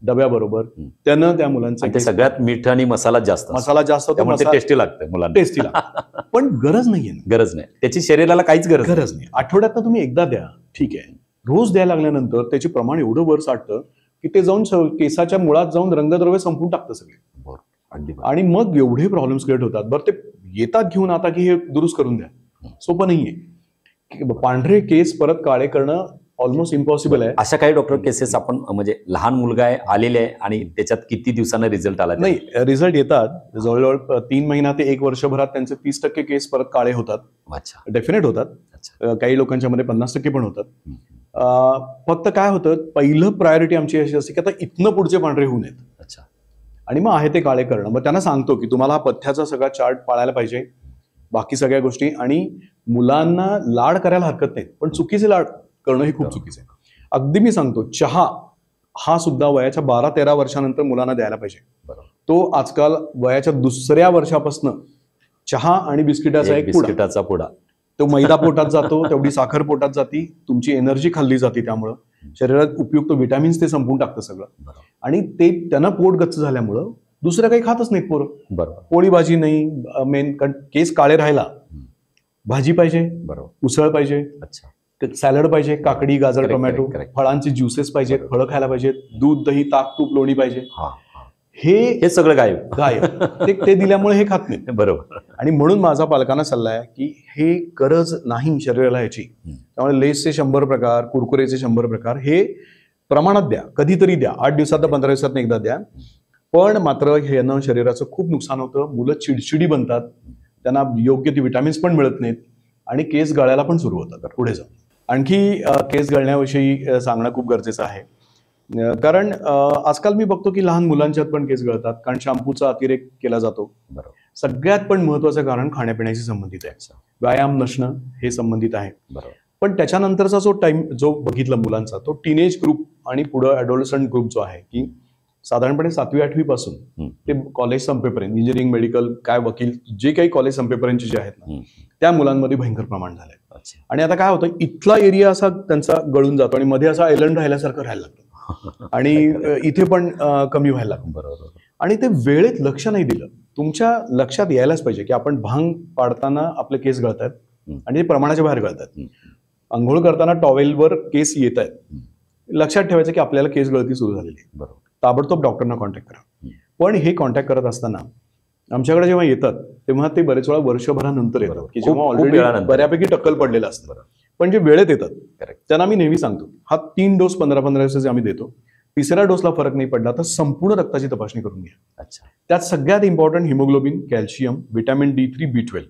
डब्याबरोबर, त्यानं त्या मुलांचे आणि ते सगळ्यात मीठ आणि मसाला जास्त असतो. मसाला जास्त होतो, त्यामुळे ते टेस्टी लागतं मुलांना. टेस्टी लागतं. पण गरज नाहीये ना. गरज नाही, त्याची शरीराला काहीच गरज नाही. आठवड्यात तुम्ही एकदा द्या, ठीक आहे. रोज द्यायला लागल्यानंतर त्याचे प्रमाण एवढं वर साठतं की ते जाऊन केसाच्या मुळात जाऊन रंगद्रव्य संपून टाकतं सगळे. अगदी आणि मग एवढे प्रॉब्लेम्स क्रिएट होतात. बरं, ते येतात घेऊन आता की हे दुरुस्त करून द्या, सोपं नाहीये. पांढरे केस परत काळे करणं ऑलमोस्ट इम्पॉसिबल आहे. अशा काही डॉक्टर केसेस आपण म्हणजे लहान मुलगा आहे आलेले आहे आणि त्याच्यात किती दिवसांना रिझल्ट आला? नाही, रिझल्ट येतात जवळजवळ 3 महिना ते 1 वर्षभरात त्यांचे 30% केस परत काळे होतात. अच्छा. डेफिनेट होतात. काही लोकांच्या मध्ये 50% पण होतात. फक्त काय होतं, पहिलं प्रायोरिटी आमची अशी असते की आता इथनं पुढचे पांढरे होऊ नयेत. अच्छा. आणि मग आहे ते काळे करणं. मग त्यांना सांगतो की तुम्हाला हा पथ्याचा सगळा चार्ट पाळायला पाहिजे, बाकी सगळ्या गोष्टी. आणि मुलांना लाड करायला हरकत नाही, पण चुकीचे लाड करणं हे खूप चुकीचं आहे. अगदी मी सांगतो, चहा हा सुद्धा वयाच्या 12-13 वर्षानंतर मुलांना द्यायला पाहिजे. तो आजकाल वयाच्या 2ऱ्या वर्षापासून चहा आणि बिस्किटाचा एक पुडा, तो मैदा पोटात जातो, तेवढी साखर पोटात जाती, तुमची एनर्जी खाल्ली जाते, त्यामुळं शरीरात उपयुक्त विटॅमिन्स ते संपून टाकतं सगळं. आणि ते त्यांना पोट गच्च झाल्यामुळं दुसरं काही खातच नाहीत पोरं. बरोबर. पोळी भाजी नाही मेन, कारण केस काळे राहायला भाजी पाहिजे, बरोबर, उसळ पाहिजे, अच्छा, सॅलड पाहिजे, काकडी, गाजर, Correct, टोमॅटो, correct, correct. फळांचे ज्युसेस पाहिजेत, फळं खायला पाहिजेत, दूध, दही, ताक, तूप, लोणी पाहिजे. हे सगळं गायब ते दिल्यामुळे हे खात नाही. बरोबर. आणि म्हणून माझा पालकांना सल्ला आहे की हे गरज नाही शरीराला याची. त्यामुळे लेसचे 100 प्रकार, कुरकुरेचे 100 प्रकार हे प्रमाणात द्या, कधीतरी द्या, 8 दिवसात 15 दिवसात एकदा द्या. पण मात्र ह्यानं शरीराचं खूप नुकसान होतं. मुलं चिडचिडी बनतात, त्यांना योग्य ती विटॅमिन्स पण मिळत नाहीत आणि केस गळायला पण सुरू होतात पुढे जाऊन. आणखी केस गळण्याविषयी सांगणं खूप गरजेचं आहे. कारण आजकाल मी बघतो की लहान मुलांच्यात पण केस गळतात, कारण शॅम्पूचा अतिरेक केला जातो. सगळ्यात पण महत्वाचं कारण खाण्यापिण्याशी संबंधित आहे. व्यायाम नसणं हे संबंधित आहे. पण त्याच्यानंतरचा जो टाइम जो बघितला मुलांचा, तो टीनेज ग्रुप आणि पुढे ॲडोलसंट ग्रुप जो आहे, की साधारणपणे 7वी-8वी पासून ते कॉलेज संपेपर्यंत, इंजिनिअरिंग, मेडिकल, काय वकील, जे काही कॉलेज संपेपर्यंतचे जे आहेत ना, त्या मुलांमध्ये भयंकर प्रमाण झालंय. आणि आता काय होतं, इथला एरिया असा त्यांचा गळून जातो आणि मध्ये असा आयलंड राहिल्यासारखं राहायला लागतं आणि इथे पण कमी व्हायला लागतं. बरोबर. आणि ते वेळेत लक्ष नाही दिलं. तुमच्या लक्षात यायलाच पाहिजे की आपण भांग पाडताना आपले केस गळतात आणि ते प्रमाणाच्या बाहेर गळतात. अंघोळ करताना टॉवेलवर केस येत आहेत, लक्षात ठेवायचं की आपल्याला केस गळती सुरू झालेली आहे. बरोबर. ताबडतोब डॉक्टरना कॉन्टॅक्ट करा. पण हे कॉन्टॅक्ट करत असताना आमच्याकडे जेव्हा येतात तेव्हा ते बरेच वेळा वर्षभरानंतर येतात की जेव्हा ऑलरेडी बऱ्यापैकी टक्कल पडलेलं असतं. पण जे वेळेत येतात त्यांना मी नेहमी सांगतो, हा 3 डोस 15-15 दिवसाचे आम्ही देतो. 3ऱ्या डोसला फरक नाही पडला तर संपूर्ण रक्ताची तपासणी करून घ्या. त्यात सगळ्यात important haemoglobin, calcium, vitamin D3, B12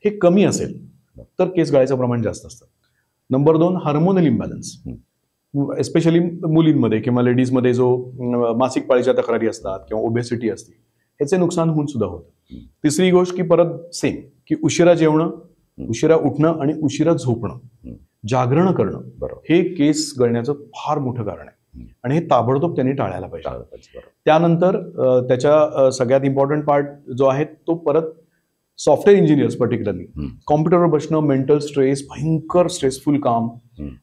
हे कमी असेल तर केस गळायचं प्रमाण जास्त असतं. नंबर 2, हार्मोनल इम्बॅलन्स, एस्पेशली मुलींमध्ये किंवा लेडीजमध्ये जो मासिक पाळीच्या तक्रारी असतात किंवा ओबेसिटी असते, ह्याचे नुकसान होऊन सुद्धा होतं. 3री गोष्ट की परत सेम की उशिरा जेवणं, उशिरा उठणं आणि उशिरा झोपणं, जागरण करणं, हे केस गळण्याचं फार मोठं कारण आहे आणि हे ताबडतोब त्यांनी टाळायला पाहिजे. त्यानंतर त्याच्या सगळ्यात इम्पॉर्टंट पार्ट जो आहे तो परत सॉफ्टवेअर इंजिनियर्स, पर्टिक्युलरली कॉम्प्युटरवर बसणं, मेंटल स्ट्रेस, भयंकर स्ट्रेसफुल काम.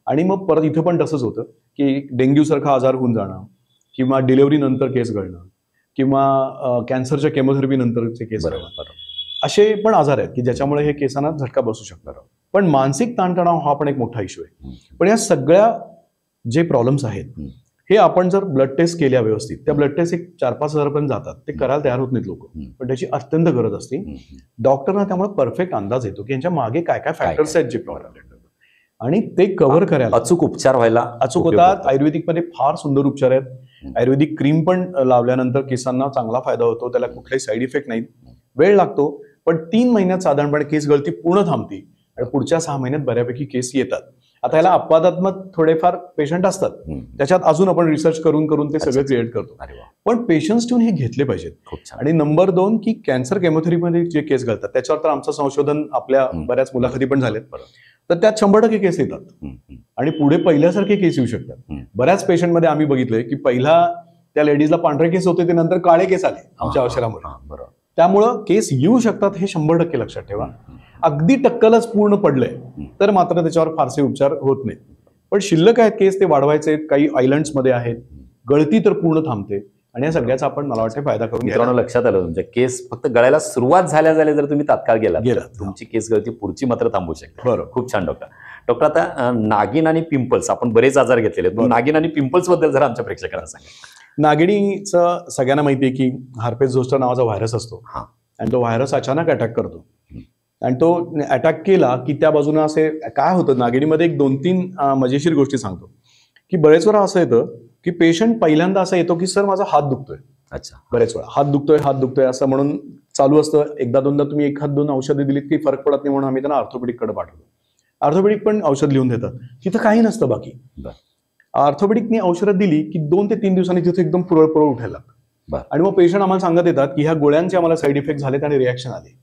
आणि मग परत इथं पण तसंच होतं की डेंग्यू सारखा आजार होऊन जाणं किंवा डिलिव्हरी नंतर केस गळणं किंवा कॅन्सरच्या केमोथेरपी नंतरचे केस गळणं, असे पण आजार आहेत की ज्याच्यामुळे हे केसांना झटका बसू शकतात. पण मानसिक ताणतणाव हा पण एक मोठा इश्यू आहे. पण या सगळ्या जे प्रॉब्लेम्स आहेत हे आपण जर ब्लड टेस्ट केल्या व्यवस्थित, त्या ब्लड टेस्ट एक 4-5 हजार पर्यंत जातात, ते करायला तयार होत नाहीत लोक, पण त्याची अत्यंत गरज असते. डॉक्टरना त्यामुळे परफेक्ट अंदाज येतो की यांच्या मागे काय काय फॅक्टर्स आहेत जे प्रॉब्लेम, आणि ते कव्हर करायला अचूक उपचार व्हायला अचूक होतात. आयुर्वेदिकमध्ये फार सुंदर उपचार आहेत. आयुर्वेदिक क्रीम पण लावल्यानंतर केसांना चांगला फायदा होतो, त्याला कुठलाही साईड इफेक्ट नाही. वेळ लागतो, पण 3 महिन्यात साधारणपणे केस गळती पूर्ण थांबते आणि पुढच्या 6 महिन्यात बऱ्यापैकी केस येतात. आता याला अपवादात्मक थोडेफार पेशंट असतात, त्याच्यात अजून आपण रिसर्च करून ते सगळं क्रिएट करतो. पण पेशन्स ठेवून हे घेतले पाहिजेत. आणि नंबर 2 की कॅन्सर केमोथेरपीमध्ये जे केस गळतात त्याच्यावर तर आमचं संशोधन, आपल्या बऱ्याच मुलाखती पण झालेत, तर त्यात 100% केस येतात आणि पुढे पहिल्यासारखे केस येऊ शकतात. बऱ्याच पेशंटमध्ये आम्ही बघितलंय की पहिला त्या लेडीजला पांढरे केस होते, ते नंतर काळे केस आले आमच्या औषधामुळे. त्यामुळं केस येऊ शकतात, हे 100% लक्षात ठेवा. अगदी टक्कलच पूर्ण पडलंय तर मात्र त्याच्यावर फारसे उपचार होत नाहीत. पण शिल्लक आहेत केस, ते वाढवायचे. काही आयलंड्समध्ये आहेत गळती तर पूर्ण थांबते आणि या सगळ्याचा आपण मला वाटतं फायदा करून मित्रांनो लक्षात आलं तुमच्या केस फक्त गळायला सुरुवात झाल्या जर तुम्ही तात्काळ गेलात गेलात. तुमची केस गळती पुढची मात्र थांबू शकते. बरोबर. खूप छान डॉक्टर आता नागिन आणि पिंपल्स आपण बरेच आजार घेतलेले आहेत. नागिन आणि पिंपल्स बद्दल जरा आमच्या प्रेक्षकांना सांगा. नागिणीचं सगळ्यांना माहिती आहे की हार्पेस झोस्टर नावाचा व्हायरस असतो आणि तो व्हायरस अचानक अटॅक करतो आणि तो अटॅक केला की त्या बाजूने असे काय होतं नागिणीमध्ये एक 2-3 मजेशीर गोष्टी सांगतो की बरेच वेळा असं येतं की पेशंट पहिल्यांदा असं येतो की सर माझा हात दुखतोय. अच्छा. बरेच वेळा हात दुखतोय असं म्हणून चालू असतं. एकदा दोनदा तुम्ही 1-2 औषधं दिलीत की फरक पडत नाही म्हणून आम्ही त्यांना ऑर्थोपेडिककडे पाठवतो. ऑर्थोपेडिक पण औषध लिहून देतात. तिथं काही नसतं बाकी. ऑर्थोपेडिकनी औषधं दिली की 2 ते 3 दिवसांनी तिथे एकदम पुरळ उठायला लागतं आणि मग पेशंट आम्हाला सांगत येतात की ह्या गोळ्यांचे आम्हाला साईड इफेक्ट झालेत आणि रिॲक्शन आले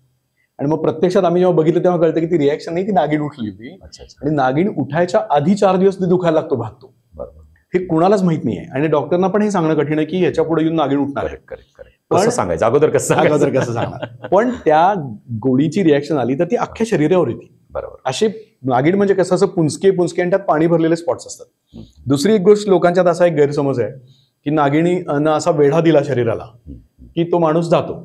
आणि मग प्रत्यक्षात आम्ही जेव्हा बघितलं तेव्हा कळतं की ती रिॲक्शन नाही, ती नागिण उठली होती आणि नागिण उठायच्या आधी 4 दिवस ती दुखायला लागतो भाग तो. हे कुणालाच माहित नाहीये आणि डॉक्टरना पण हे सांगणं कठीण आहे की ह्याच्या पुढे येऊन नागिण उठणार आहे. कसं सांगायचं अगोदर कसं सांगणार. पण त्या गोळीची रिॲक्शन आली तर ती अख्ख्या शरीरावर येते. बरोबर. असे नागिण म्हणजे कसं असं पुंजके आणि त्यात पाणी भरलेले स्पॉट्स असतात. दुसरी एक गोष्ट लोकांच्यात असा एक गैरसमज आहे की नागिणीनं असा वेढा दिला शरीराला की तो माणूस जातो.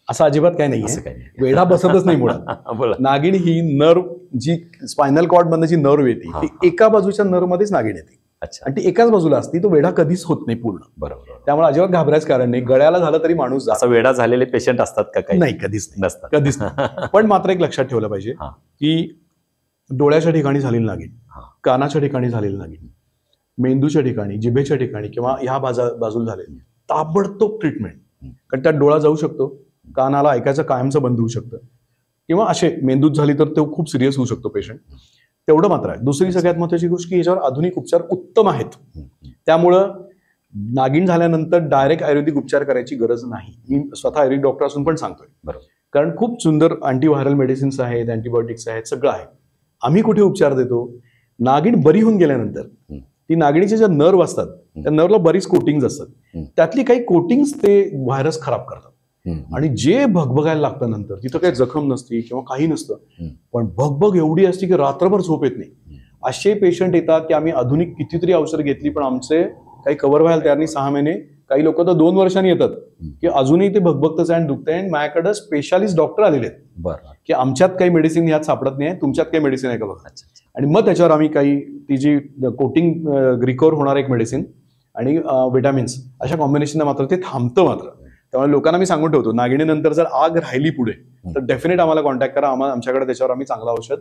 असं अजिबात काही नाहीये. वेढा बसतच नाही मुळात. नागिण ही नर्व जी स्पायनल कॉर्ड मधनं जी नर्व येते ती एका बाजूच्या नर्व मध्येच नागिण येते आणि ती एकाच बाजूला असती. तो वेढा कधीच होत नाही पूर्ण. बरोबर. त्यामुळे अजिबात घाबरायचं कारण नाही. गळ्याला झालं तरी माणूस असा वेढा झालेले पेशंट असतात का? काही नाही, कधीच नसतात. कधीच नाही. पण मात्र एक लक्षात ठेवलं पाहिजे की डोळ्याच्या ठिकाणी झालेली नागिण, कानाच्या ठिकाणी झालेली नागिण, मेंदूच्या ठिकाणी, जिभेच्या ठिकाणी किंवा ह्या बाजूला झालेली ताबडतोब ट्रीटमेंट. कारण त्यात डोळा जाऊ शकतो, कानाला ऐकायचं कायमचं बंद होऊ शकतं किंवा असे मेंदूत झाली तर तो खूप सिरियस होऊ शकतो पेशंट. तेवढं मात्र आहे. दुसरी सगळ्यात महत्त्वाची गोष्ट की याच्यावर आधुनिक उपचार उत्तम आहेत. त्यामुळं नागिण झाल्यानंतर डायरेक्ट आयुर्वेदिक उपचार करायची गरज नाही. मी स्वतः आयुर्वेदिक डॉक्टर असून पण सांगतोय. बरोबर. कारण खूप सुंदर अँटीव्हायरल मेडिसिन्स आहेत, अँटीबायोटिक्स आहेत, सगळं आहे. आम्ही कुठे उपचार देतो? नागिण बरी होऊन गेल्यानंतर ती नागिणीचे ज्या नर्व असतात त्या नर्वला बरीच कोटिंग्स असतात. त्यातली काही कोटिंग्स ते व्हायरस खराब करतात आणि जे भगभगायला लागतं नंतर तिथं काही जखम नसती किंवा काही नसतं, पण भगभग एवढी असते की रात्रभर झोप येत नाही. असे पेशंट येतात की आम्ही आधुनिक कितीतरी औषधं घेतली पण आमचे काही कव्हर व्हायला तयार नाही. 6 महिने, काही लोक तर 2 वर्षांनी येतात की अजूनही ते भगभगतच आहे आणि दुखतंय आणि माझ्याकडे स्पेशालिस्ट डॉक्टर आलेले आहेत की आमच्यात काही मेडिसिन ह्यात सापडत नाही, तुमच्यात काही मेडिसिन आहे का बघा. आणि मग त्याच्यावर आम्ही काही ती जी कोटिंग रिकवर होणार एक मेडिसिन आणि विटामिन्स अशा कॉम्बिनेशन मात्र ते थांबतं मात्र. त्यामुळे लोकांना मी सांगून ठेवतो नागिणीनंतर जर आग राहिली पुढे तर डेफिनेट आम्हाला कॉन्टॅक्ट करा. आमच्याकडे त्याच्यावर आम्ही चांगलं औषध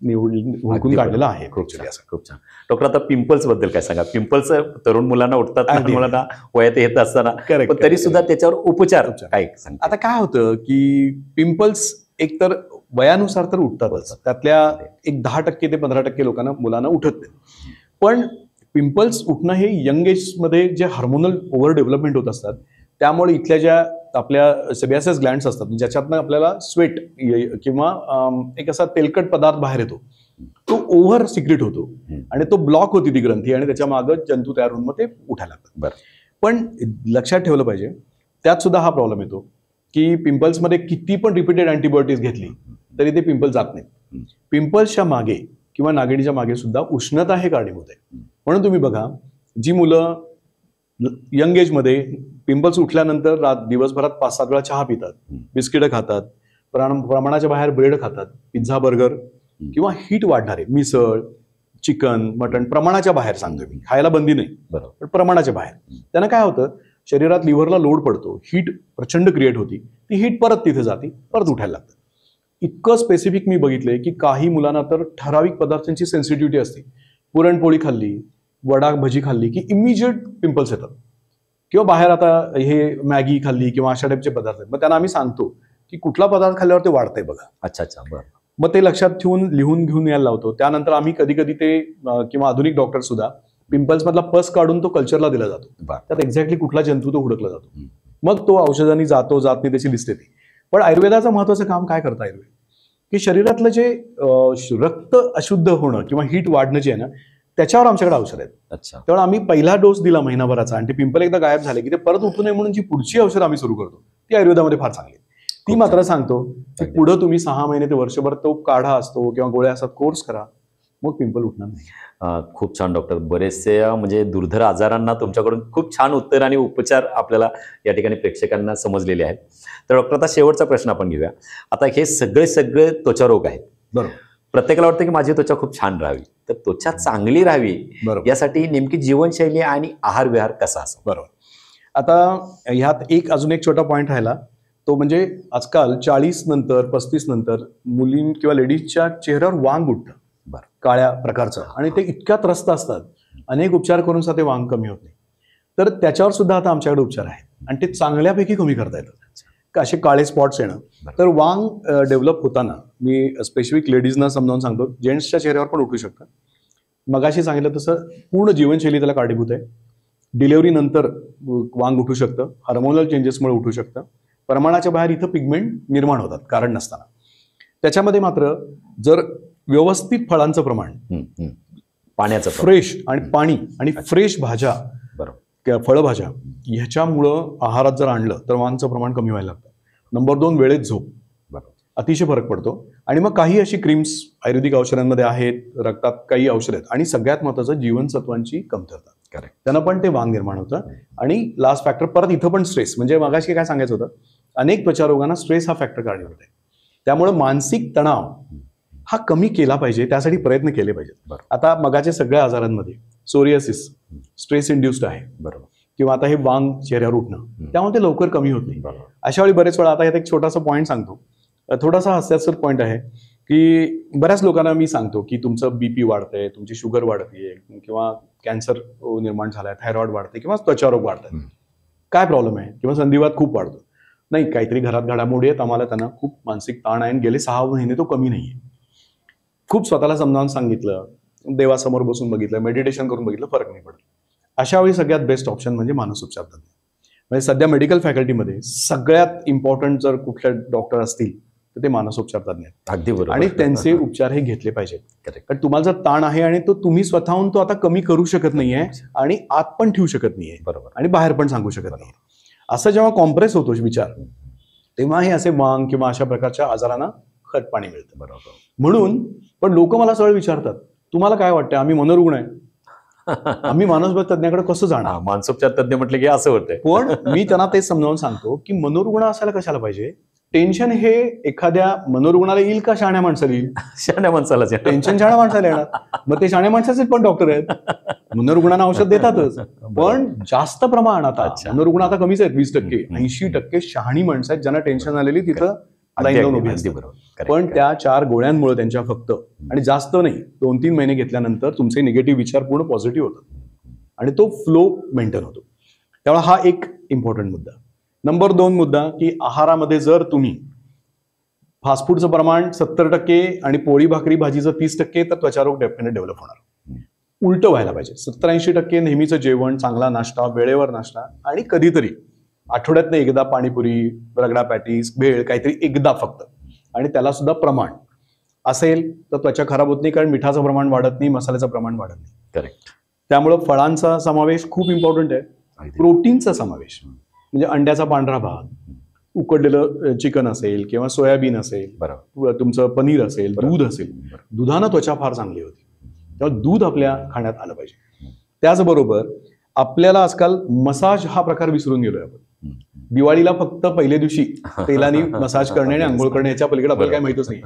हुडकून काढलेलं आहे. खूप छान. डॉक्टर आता पिंपल्स बद्दल काय सांगा? पिंपल्स तरुण मुलांना उठतात, मुलांना वयात येत असताना, पण तरी सुद्धा त्याच्यावर उपचार काय सांगा? आता काय होतं की पिंपल्स एकतर वयानुसार तर उठतातच. त्यातल्या एक 10% ते 15% लोकांना मुलांना उठत नाही. पण पिंपल्स उठणं हे यंग एज मध्ये जे हार्मोनल ओव्हर डेव्हलपमेंट होत असतात त्यामुळे इथल्या ज्या आपल्या सेबॅसियस ग्लँड्स असतात ज्याच्यातनं आपल्याला स्वेट किंवा एक असा तेलकट पदार्थ बाहेर येतो तो ओव्हर सिक्रेट होतो आणि तो ब्लॉक होती ती ग्रंथी आणि त्याच्या मागे जंतू तयार होऊन मग ते उठायला लागतात. पण लक्षात ठेवलं पाहिजे त्यात सुद्धा हा प्रॉब्लेम येतो की पिंपल्समध्ये किती पण रिपीटेड अँटीबायोटिक्स घेतली तरी ते पिंपल्स जात नाहीत. पिंपल्सच्या मागे किंवा नागिणीच्या मागे सुद्धा उष्णता हे कारणीभूत आहे. म्हणून तुम्ही बघा जी मुलं यंग एजमध्ये पिंपल्स उठल्यानंतर दिवसभरात 5-7 वेळा चहा पितात, बिस्किटं खातात, प्रमाणाच्या बाहेर ब्रेड खातात, पिझ्झा बर्गर किंवा हीट वाढणारे मिसळ, चिकन, मटण प्रमाणाच्या बाहेर सांगतोय मी, खायला बंदी नाही पण प्रमाणाच्या बाहेर. त्यांना काय होतं शरीरात लिव्हरला लोड पडतो, हीट प्रचंड क्रिएट होती, ती हीट परत तिथे जाते, परत उठायला लागतं. इतकं स्पेसिफिक मी बघितलंय की काही मुलांना तर ठराविक पदार्थांची सेन्सिटिव्हिटी असते. पुरणपोळी खाल्ली, वडा भजी खाल्ली की इमिजिएट पिंपल्स येतात किंवा बाहेर आता हे मॅगी खाल्ली किंवा अशा टाईपचे पदार्थ आहेत. मग त्यांना आम्ही सांगतो की कुठला पदार्थ खाल्ल्यावर ते वाढतंय बघा. अच्छा, बरं. मग ते लक्षात ठेवून लिहून घेऊन यायला लावतो. त्यानंतर आम्ही कधी कधी ते किंवा आधुनिक डॉक्टर सुद्धा पिंपल्स मधला पस काढून तो कल्चरला दिला जातो. त्यात एक्झॅक्टली कुठला जंतू तो हुडकला जातो. मग तो औषधांनी जातो जात नाही त्याची लिस्ट येते. पण आयुर्वेदाचं महत्वाचं काम काय करतं आयुर्वेद की शरीरातलं जे रक्त अशुद्ध होणं किंवा हीट वाढणं जे आहे ना त्याच्यावर आमच्याकडे औषध आहेत. अच्छा. त्यामुळे आम्ही पहिला डोस दिला महिनाभराचा आणि ते पिंपल एकदा गायब झाले की ते परत उठू नये म्हणून जी पुढची औषध आम्ही सुरू करतो ती आयुर्वेदामध्ये फार चांगली. ती मात्र सांगतो की पुढे तुम्ही 6 महिने ते वर्षभर तो काढा असतो किंवा गोळ्या असतात कोर्स करा, मग पिंपल उठणार नाही. खूप छान डॉक्टर. बरेचसे म्हणजे दुर्धर आजारांना तुमच्याकडून खूप छान उत्तर आणि उपचार आपल्याला या ठिकाणी प्रेक्षकांना समजलेले आहेत. तर डॉक्टर आता शेवटचा प्रश्न आपण घेऊया. आता हे सगळे त्वचारोग आहेत. बरोबर. प्रत्येकाला वाटतं की माझी त्वचा खूप छान राहावी, तर त्वचा चांगली राहावी बरोबर. यासाठी नेमकी जीवनशैली आणि आहार विहार कसा असावा? बरोबर. आता ह्यात अजून एक छोटा पॉईंट राहिला, तो म्हणजे आजकाल 40 नंतर 35 नंतर मुली किंवा लेडीजच्या चेहऱ्यावर वांग उठतं काळ्या प्रकारचं, आणि ते इतक्या त्रस्त असतात, अनेक उपचार करून सुद्धा ते वांग कमी होत नाही. तर त्याच्यावर सुद्धा आता आमच्याकडे उपचार आहेत आणि ते चांगल्यापैकी कमी करता येतात. असे काळे स्पॉट्स येणं, तर वांग डेव्हलप होताना मी स्पेसिफिक लेडीजना समजावून सांगतो, जेंट्सच्या चेहऱ्यावर पण उठू शकतं. मगाशी सांगितलं तसं पूर्ण जीवनशैली त्याला कारणीभूत आहे. डिलिव्हरी नंतर वांग उठू शकतं, हार्मोनल चेंजेसमुळे उठू शकतं, प्रमाणाच्या बाहेर इथं पिगमेंट निर्माण होतात कारण नसताना. त्याच्यामध्ये मात्र जर व्यवस्थित फळांचं प्रमाण, पाण्याचं फ्रेश आणि पाणी आणि फ्रेश भाज्या, फळभाज्या ह्याच्यामुळं आहारात जर आणलं तर वांगचं प्रमाण कमी व्हायला लागतं. नंबर 2, वेळेत झोप, अतिशय फरक पडतो. आणि मग काही अशी क्रीम्स आयुर्वेदिक औषधांमध्ये आहेत, रक्तात काही औषध आहेत, आणि सगळ्यात महत्त्वाचं जीवनसत्वांची कमतरता, त्यांना पण ते वांग निर्माण होतं. आणि लास्ट फॅक्टर परत इथं पण स्ट्रेस, म्हणजे मगाशी काय सांगायचं होतं, अनेक त्वचा रोगांना स्ट्रेस हा फॅक्टर कारणीभूत आहे. त्यामुळे मानसिक तणाव हा कमी केला पाहिजे, त्यासाठी प्रयत्न केले पाहिजेत. आता मगाच्या सगळ्या आजारांमध्ये सोरियासिस स्ट्रेस इंड्युस्ड आहे, बरोबर, किंवा आता हे वांग चेहऱ्यावर उठणं, त्यामुळे ते लवकर कमी होत नाही. अशा वेळी बरेच वेळा, आता यात एक छोटासा पॉईंट सांगतो, थोडासा हास्यास्पद पॉईंट आहे, की बऱ्याच लोकांना मी सांगतो की तुमचं बीपी वाढतंय, तुमची शुगर वाढतेय, किंवा कॅन्सर निर्माण झालाय, थायरॉइड वाढते, किंवा त्वचारोग वाढतात, काय प्रॉब्लेम आहे, किंवा संधिवात खूप वाढतो. नाही, काहीतरी घरात घडामोडी आहेत, आम्हाला त्यांना खूप मानसिक ताण आहे, गेले 6 महिने तो कमी नाहीये. खूप स्वतःला समजावून सांगितलं, देवासमोर बसून बघितलं, मेडिटेशन करून बघितलं, फरक नाही पडत. अशा वेळी सगळ्यात बेस्ट ऑप्शन म्हणजे मानसोपचार तज्ञ. म्हणजे सध्या मेडिकल फॅकल्टीमध्ये सगळ्यात इम्पॉर्टंट जर कुठले डॉक्टर असतील तर ते मानसोपचार तज्ञ आहेत. अगदी बरोबर. आणि त्यांचे उपचार हे घेतले पाहिजेत. कारण तुम्हाला जर ताण आहे आणि तो तुम्ही स्वतःहून तो आता कमी करू शकत नाहीये, आणि आत पण ठेवू शकत नाहीये, बरोबर, आणि बाहेर पण सांगू शकत नाहीये, असं जेव्हा कॉम्प्रेस होतो विचार, तेव्हा हे असे वांग किंवा अशा प्रकारच्या आजारांना खतपाणी मिळतं. बरोबर. म्हणून पण लोक मला सरळ विचारतात, तुम्हाला काय वाटतं, आम्ही मनोरुग्ण आहे, आम्ही मानसोपचार तज्ञाकडे कसं जाणार? मानसोपचार तज्ञ म्हटलं की असं होतंय. पण मी त्यांना तेच समजावून सांगतो की मनोरुग्ण असायला कशाला पाहिजे. टेन्शन हे एखाद्या मनोरुग्णाला येईल का शहाण्या माणसाला येईल? शहाण्या माणसाला टेन्शन शहाण्या माणसाला येणार. मग ते शहाण्या माणसाचे पण डॉक्टर आहेत, मनोरुग्णांना औषध देतातच, पण जास्त प्रमाण आता मनोरुग्ण आता कमीच आहेत, 20%, 80% शहाणी माणसं आहेत ज्यांना टेन्शन आलेली, तिथं लाईन लावून उभी असते. पण त्या 4 गोळ्यांमुळे त्यांच्या फक्त, आणि जास्त नाही, 2-3 महिने घेतल्यानंतर तुमचे निगेटिव्ह विचार पूर्ण पॉझिटिव्ह होतात आणि तो फ्लो मेंटेन होतो. त्यामुळे हा एक इम्पॉर्टंट मुद्दा. नंबर 2 मुद्दा, की आहारामध्ये जर तुम्ही फास्टफूडचं प्रमाण 70% आणि पोळी भाकरी भाजीचं 30%, तर त्वचारोग डेफिनेट डेव्हलप होणार. उलटं व्हायला पाहिजे. 70-80% नेहमीचं जेवण, चांगला नाश्ता, वेळेवर नाश्ता, आणि कधीतरी आठवड्यातनं एकदा पाणीपुरी, रगडा पॅटीस, भेळ, काहीतरी एकदा फक्त, आणि त्याला सुद्धा प्रमाण असेल तर त्वचा खराब होत नाही, कारण मिठाचं प्रमाण वाढत नाही, मसाल्याचं प्रमाण वाढत नाही. करेक्ट. त्यामुळं फळांचा समावेश खूप इम्पॉर्टंट आहे. प्रोटीनचा समावेश म्हणजे अंड्याचा पांढरा भाग, उकडलेलं चिकन असेल किंवा सोयाबीन असेल, बरोबर, तुमचं पनीर असेल, दूध असेल, दुधानं त्वचा फार चांगली होती, त्यामुळे दूध आपल्या खाण्यात आलं पाहिजे. त्याचबरोबर आपल्याला आजकाल मसाज हा प्रकार विसरून गेलोय आपण. दिवाळीला फक्त पहिल्या दिवशी तेलाने मसाज करणे आणि आंघोळ करणे, याच्या पलीकडे आपल्याला काय माहितच नाही.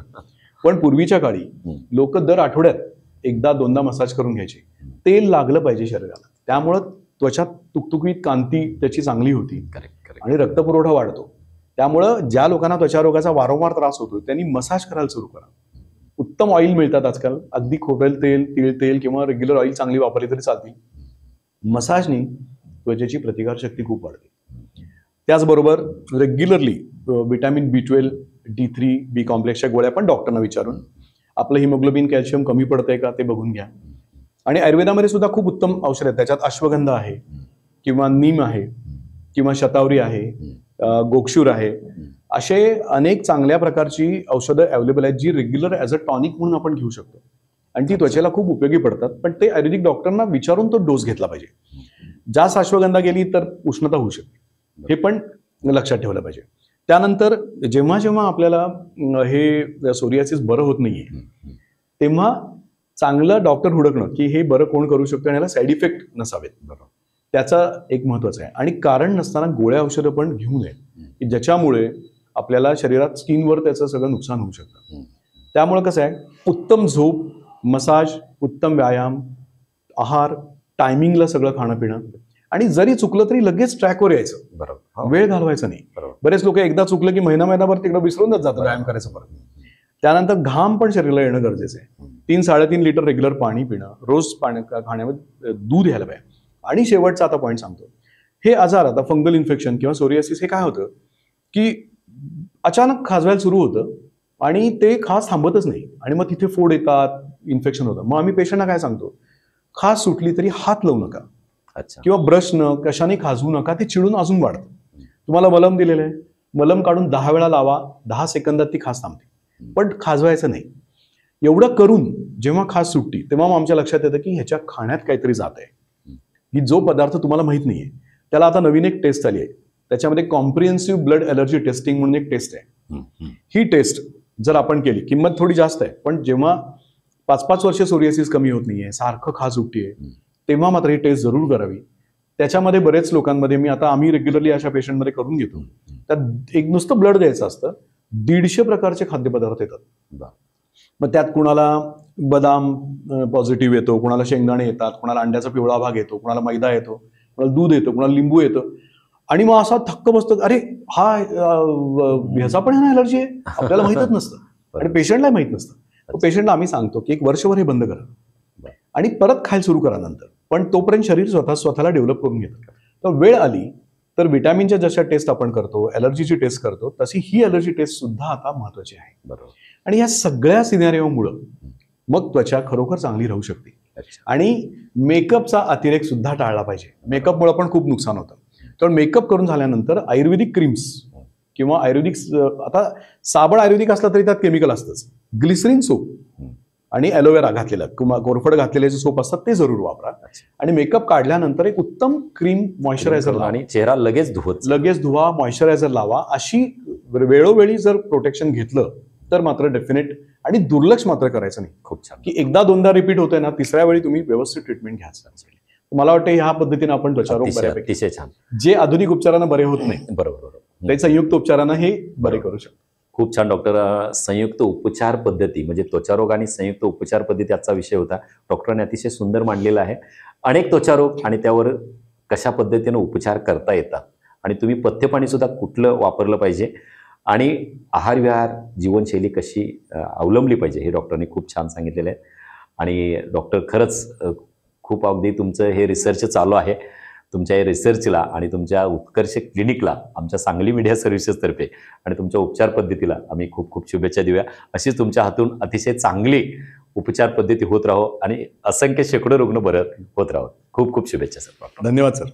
पण पूर्वीच्या काळी लोक दर आठवड्यात एकदा 2दा मसाज करून घ्यायचे. तेल लागलं पाहिजे शरीराला, त्यामुळं त्वचा तुकतुकीत, कांती त्याची चांगली होती आणि रक्तपुरवठा वाढतो. त्यामुळं ज्या लोकांना त्वचारोगाचा वारंवार त्रास होतो त्यांनी मसाज करायला सुरू करा. उत्तम ऑइल मिळतात आजकाल, अगदी खोबरेल तेल, तीळ तेल किंवा रेग्युलर ऑइल चांगली वापरली तरी चालतील. मसाजनी त्वचेची प्रतिकारशक्ती खूप वाढते. त्याचबरोबर रेग्युलरली विटॅमिन B12, D3, बी कॉम्प्लेक्सच्या गोळ्या पण डॉक्टरना विचारून, आपलं हिमोग्लोबिन, कॅल्शियम कमी पडतंय का ते बघून घ्या. आणि आयुर्वेदामध्ये सुद्धा खूप उत्तम औषध आहेत. त्याच्यात अश्वगंधा आहे, किंवा नीम आहे, किंवा शतावरी आहे, गोक्षूर आहे, असे अनेक चांगल्या प्रकारची औषधं अवेलेबल आहेत जी रेग्युलर ॲज अ टॉनिक म्हणून आपण घेऊ शकतो, आणि ती त्वचेला खूप उपयोगी पडतात. पण ते आयुर्वेदिक डॉक्टरना विचारून तो डोस घेतला पाहिजे. जास्त अश्वगंधा गेली तर उष्णता होऊ शकते, हे पण लक्षात ठेवलं पाहिजे. त्यानंतर जेव्हा जेव्हा आपल्याला हे सोरियासिस बरं होत नाहीये, तेव्हा चांगलं डॉक्टर हुडकणं की हे बरं कोण करू शकतं आणि याला साईड इफेक्ट नसावेत. बरोबर. त्याचा एक महत्वाचं आहे. आणि कारण नसताना गोळ्या औषधं पण घेऊ नये की ज्याच्यामुळे आपल्याला शरीरात स्किनवर त्याचं सगळं नुकसान होऊ शकतं. त्यामुळे कसं आहे, उत्तम झोप, मसाज, उत्तम व्यायाम, आहार, टायमिंगला सगळं खाणं पिणं, आणि जरी चुकलं तरी लगेच ट्रॅकवर यायचं. बरोबर. वेळ घालवायचा नाही. बरोबर. बरेच लोक एकदा चुकलं की महिनाभर तिकडे विसरूनच जातात व्यायाम करायचं परत. त्यानंतर घाम पण शरीराला येणं गरजेचं आहे. 3-3.5 लिटर रेग्युलर पाणी पिणं, रोज पाणी खाण्यामध्ये दूध घ्यायला पाहिजे. आणि शेवटचा आता पॉईंट सांगतो, हे आजार आता फंगल इन्फेक्शन किंवा सोरियासिस हे काय होतं की अचानक खाजवायला सुरू होतं आणि ते खास थांबतच नाही आणि मग तिथे फोड येतात, इन्फेक्शन होतं. मग आम्ही पेशंटना काय सांगतो, खास सुटली तरी हात लावू नका. अच्छा. किंवा ब्रश न कशाने खाजवू नका, ते चिडून अजून वाढतं. तुम्हाला मलम दिलेलं आहे, मलम काढून 10 वेळा लावा, 10 सेकंदात ती खास थांबते, पण खाजवायचं नाही. एवढं करून जेव्हा खास सुटती तेव्हा मग आमच्या लक्षात येतं की ह्याच्या खाण्यात काहीतरी जात आहे, की जो पदार्थ तुम्हाला माहित नाहीये. त्याला आता नवीन एक टेस्ट आली आहे, त्याच्यामध्ये कॉम्प्रिहेन्सिव्ह ब्लड एलर्जी टेस्टिंग म्हणून एक टेस्ट आहे. ही टेस्ट जर आपण केली, किंमत थोडी जास्त आहे, पण जेव्हा 5-5 वर्ष सोरियासिस कमी होत नाहीये, सारखं खास सुटतीये, तेव्हा मात्र ही टेस्ट जरूर करावी. त्याच्यामध्ये बरेच लोकांमध्ये आम्ही रेग्युलरली अशा पेशंटमध्ये करून घेतो. त्यात एक नुसतं ब्लड द्यायचं असतं, 150 प्रकारचे खाद्यपदार्थ येतात. मग त्यात कुणाला बदाम पॉझिटिव्ह येतो, कुणाला शेंगदाणे येतात, कुणाला अंड्याचा पिवळा भाग येतो, कुणाला मैदा येतो, कुणाला दूध येतो, कुणाला लिंबू येतं. आणि मग असा थक्क बसतो, अरे हा ह्याचा पण ह्याला एलर्जी आहे, आपल्याला माहितच नसतं आणि पेशंटला माहित नसतं. पेशंटला आम्ही सांगतो की 1 वर्षभर हे बंद करा आणि परत खायला सुरू करा नंतर. पण तोपर्यंत शरीर स्वतःला डेव्हलप करून घेतं. तर वेळ आली तर विटॅमिनच्या जशा टेस्ट आपण करतो, एलर्जीची टेस्ट करतो, तशी ही एलर्जी टेस्ट सुद्धा आता महत्वाची आहे. बरोबर. आणि या सगळ्या सिनेरिओमुळं मग त्वचा खरोखर चांगली राहू शकते. आणि मेकअपचा अतिरेक सुद्धा टाळला पाहिजे. मेकअपमुळे पण खूप नुकसान होतं. तर मेकअप करून झाल्यानंतर आयुर्वेदिक क्रीम्स किंवा आयुर्वेदिक, आता साबण आयुर्वेदिक असला तरी त्यात केमिकल असतंच, ग्लिसरीन सोप आणि ॲलोवेरा घातलेलं किंवा कोरफड घातलेले जे सोप असतात ते जरूर वापरा. आणि मेकअप काढल्यानंतर एक उत्तम क्रीम मॉइश्चरायझर लावा आणि चेहरा लगेच धुवा, मॉइश्चरायझर लावा. अशी वेळोवेळी जर प्रोटेक्शन घेतलं तर मात्र डेफिनेट, आणि दुर्लक्ष मात्र करायचं नाही. खूप छान. की एकदा दोनदा रिपीट होतंय ना, तिसऱ्या वेळी तुम्ही व्यवस्थित ट्रीटमेंट घ्यायचं. मला वाटतं ह्या पद्धतीने आपण त्वचारोग बऱ्यापैकी, अतिशय छान, जे आधुनिक उपचारांना बरे होत नाही, बरोबर, ते संयुक्त उपचारांना हे बरे करू शकतो. खूप छान डॉक्टर. संयुक्त उपचार पद्धती म्हणजे त्वचारोग आणि संयुक्त उपचार पद्धती आजचा विषय होता. डॉक्टरांनी अतिशय सुंदर मांडलेला आहे. अनेक त्वचारोग आणि त्यावर कशा पद्धतीने उपचार करता येतात आणि तुम्ही पथ्यपाणी सुद्धा कुठलं वापरलं पाहिजे आणि आहार विहार जीवनशैली कशी अवलंबली पाहिजे हे डॉक्टरांनी खूप छान सांगितलेलं आहे. आणि डॉक्टर खरंच खूप अगदी तुमचं हे रिसर्च चालू आहे. तुमच्या या रिसर्चला आणि तुमच्या उत्कर्ष क्लिनिकला आमच्या सांगली मीडिया सर्व्हिसेसतर्फे आणि तुमच्या उपचार पद्धतीला आम्ही खूप खूप शुभेच्छा देऊया. अशीच तुमच्या हातून अतिशय चांगली उपचार पद्धती होत राहो आणि असंख्य शेकडो रुग्ण बरे होत राहो. खूप खूप शुभेच्छा सर. धन्यवाद सर.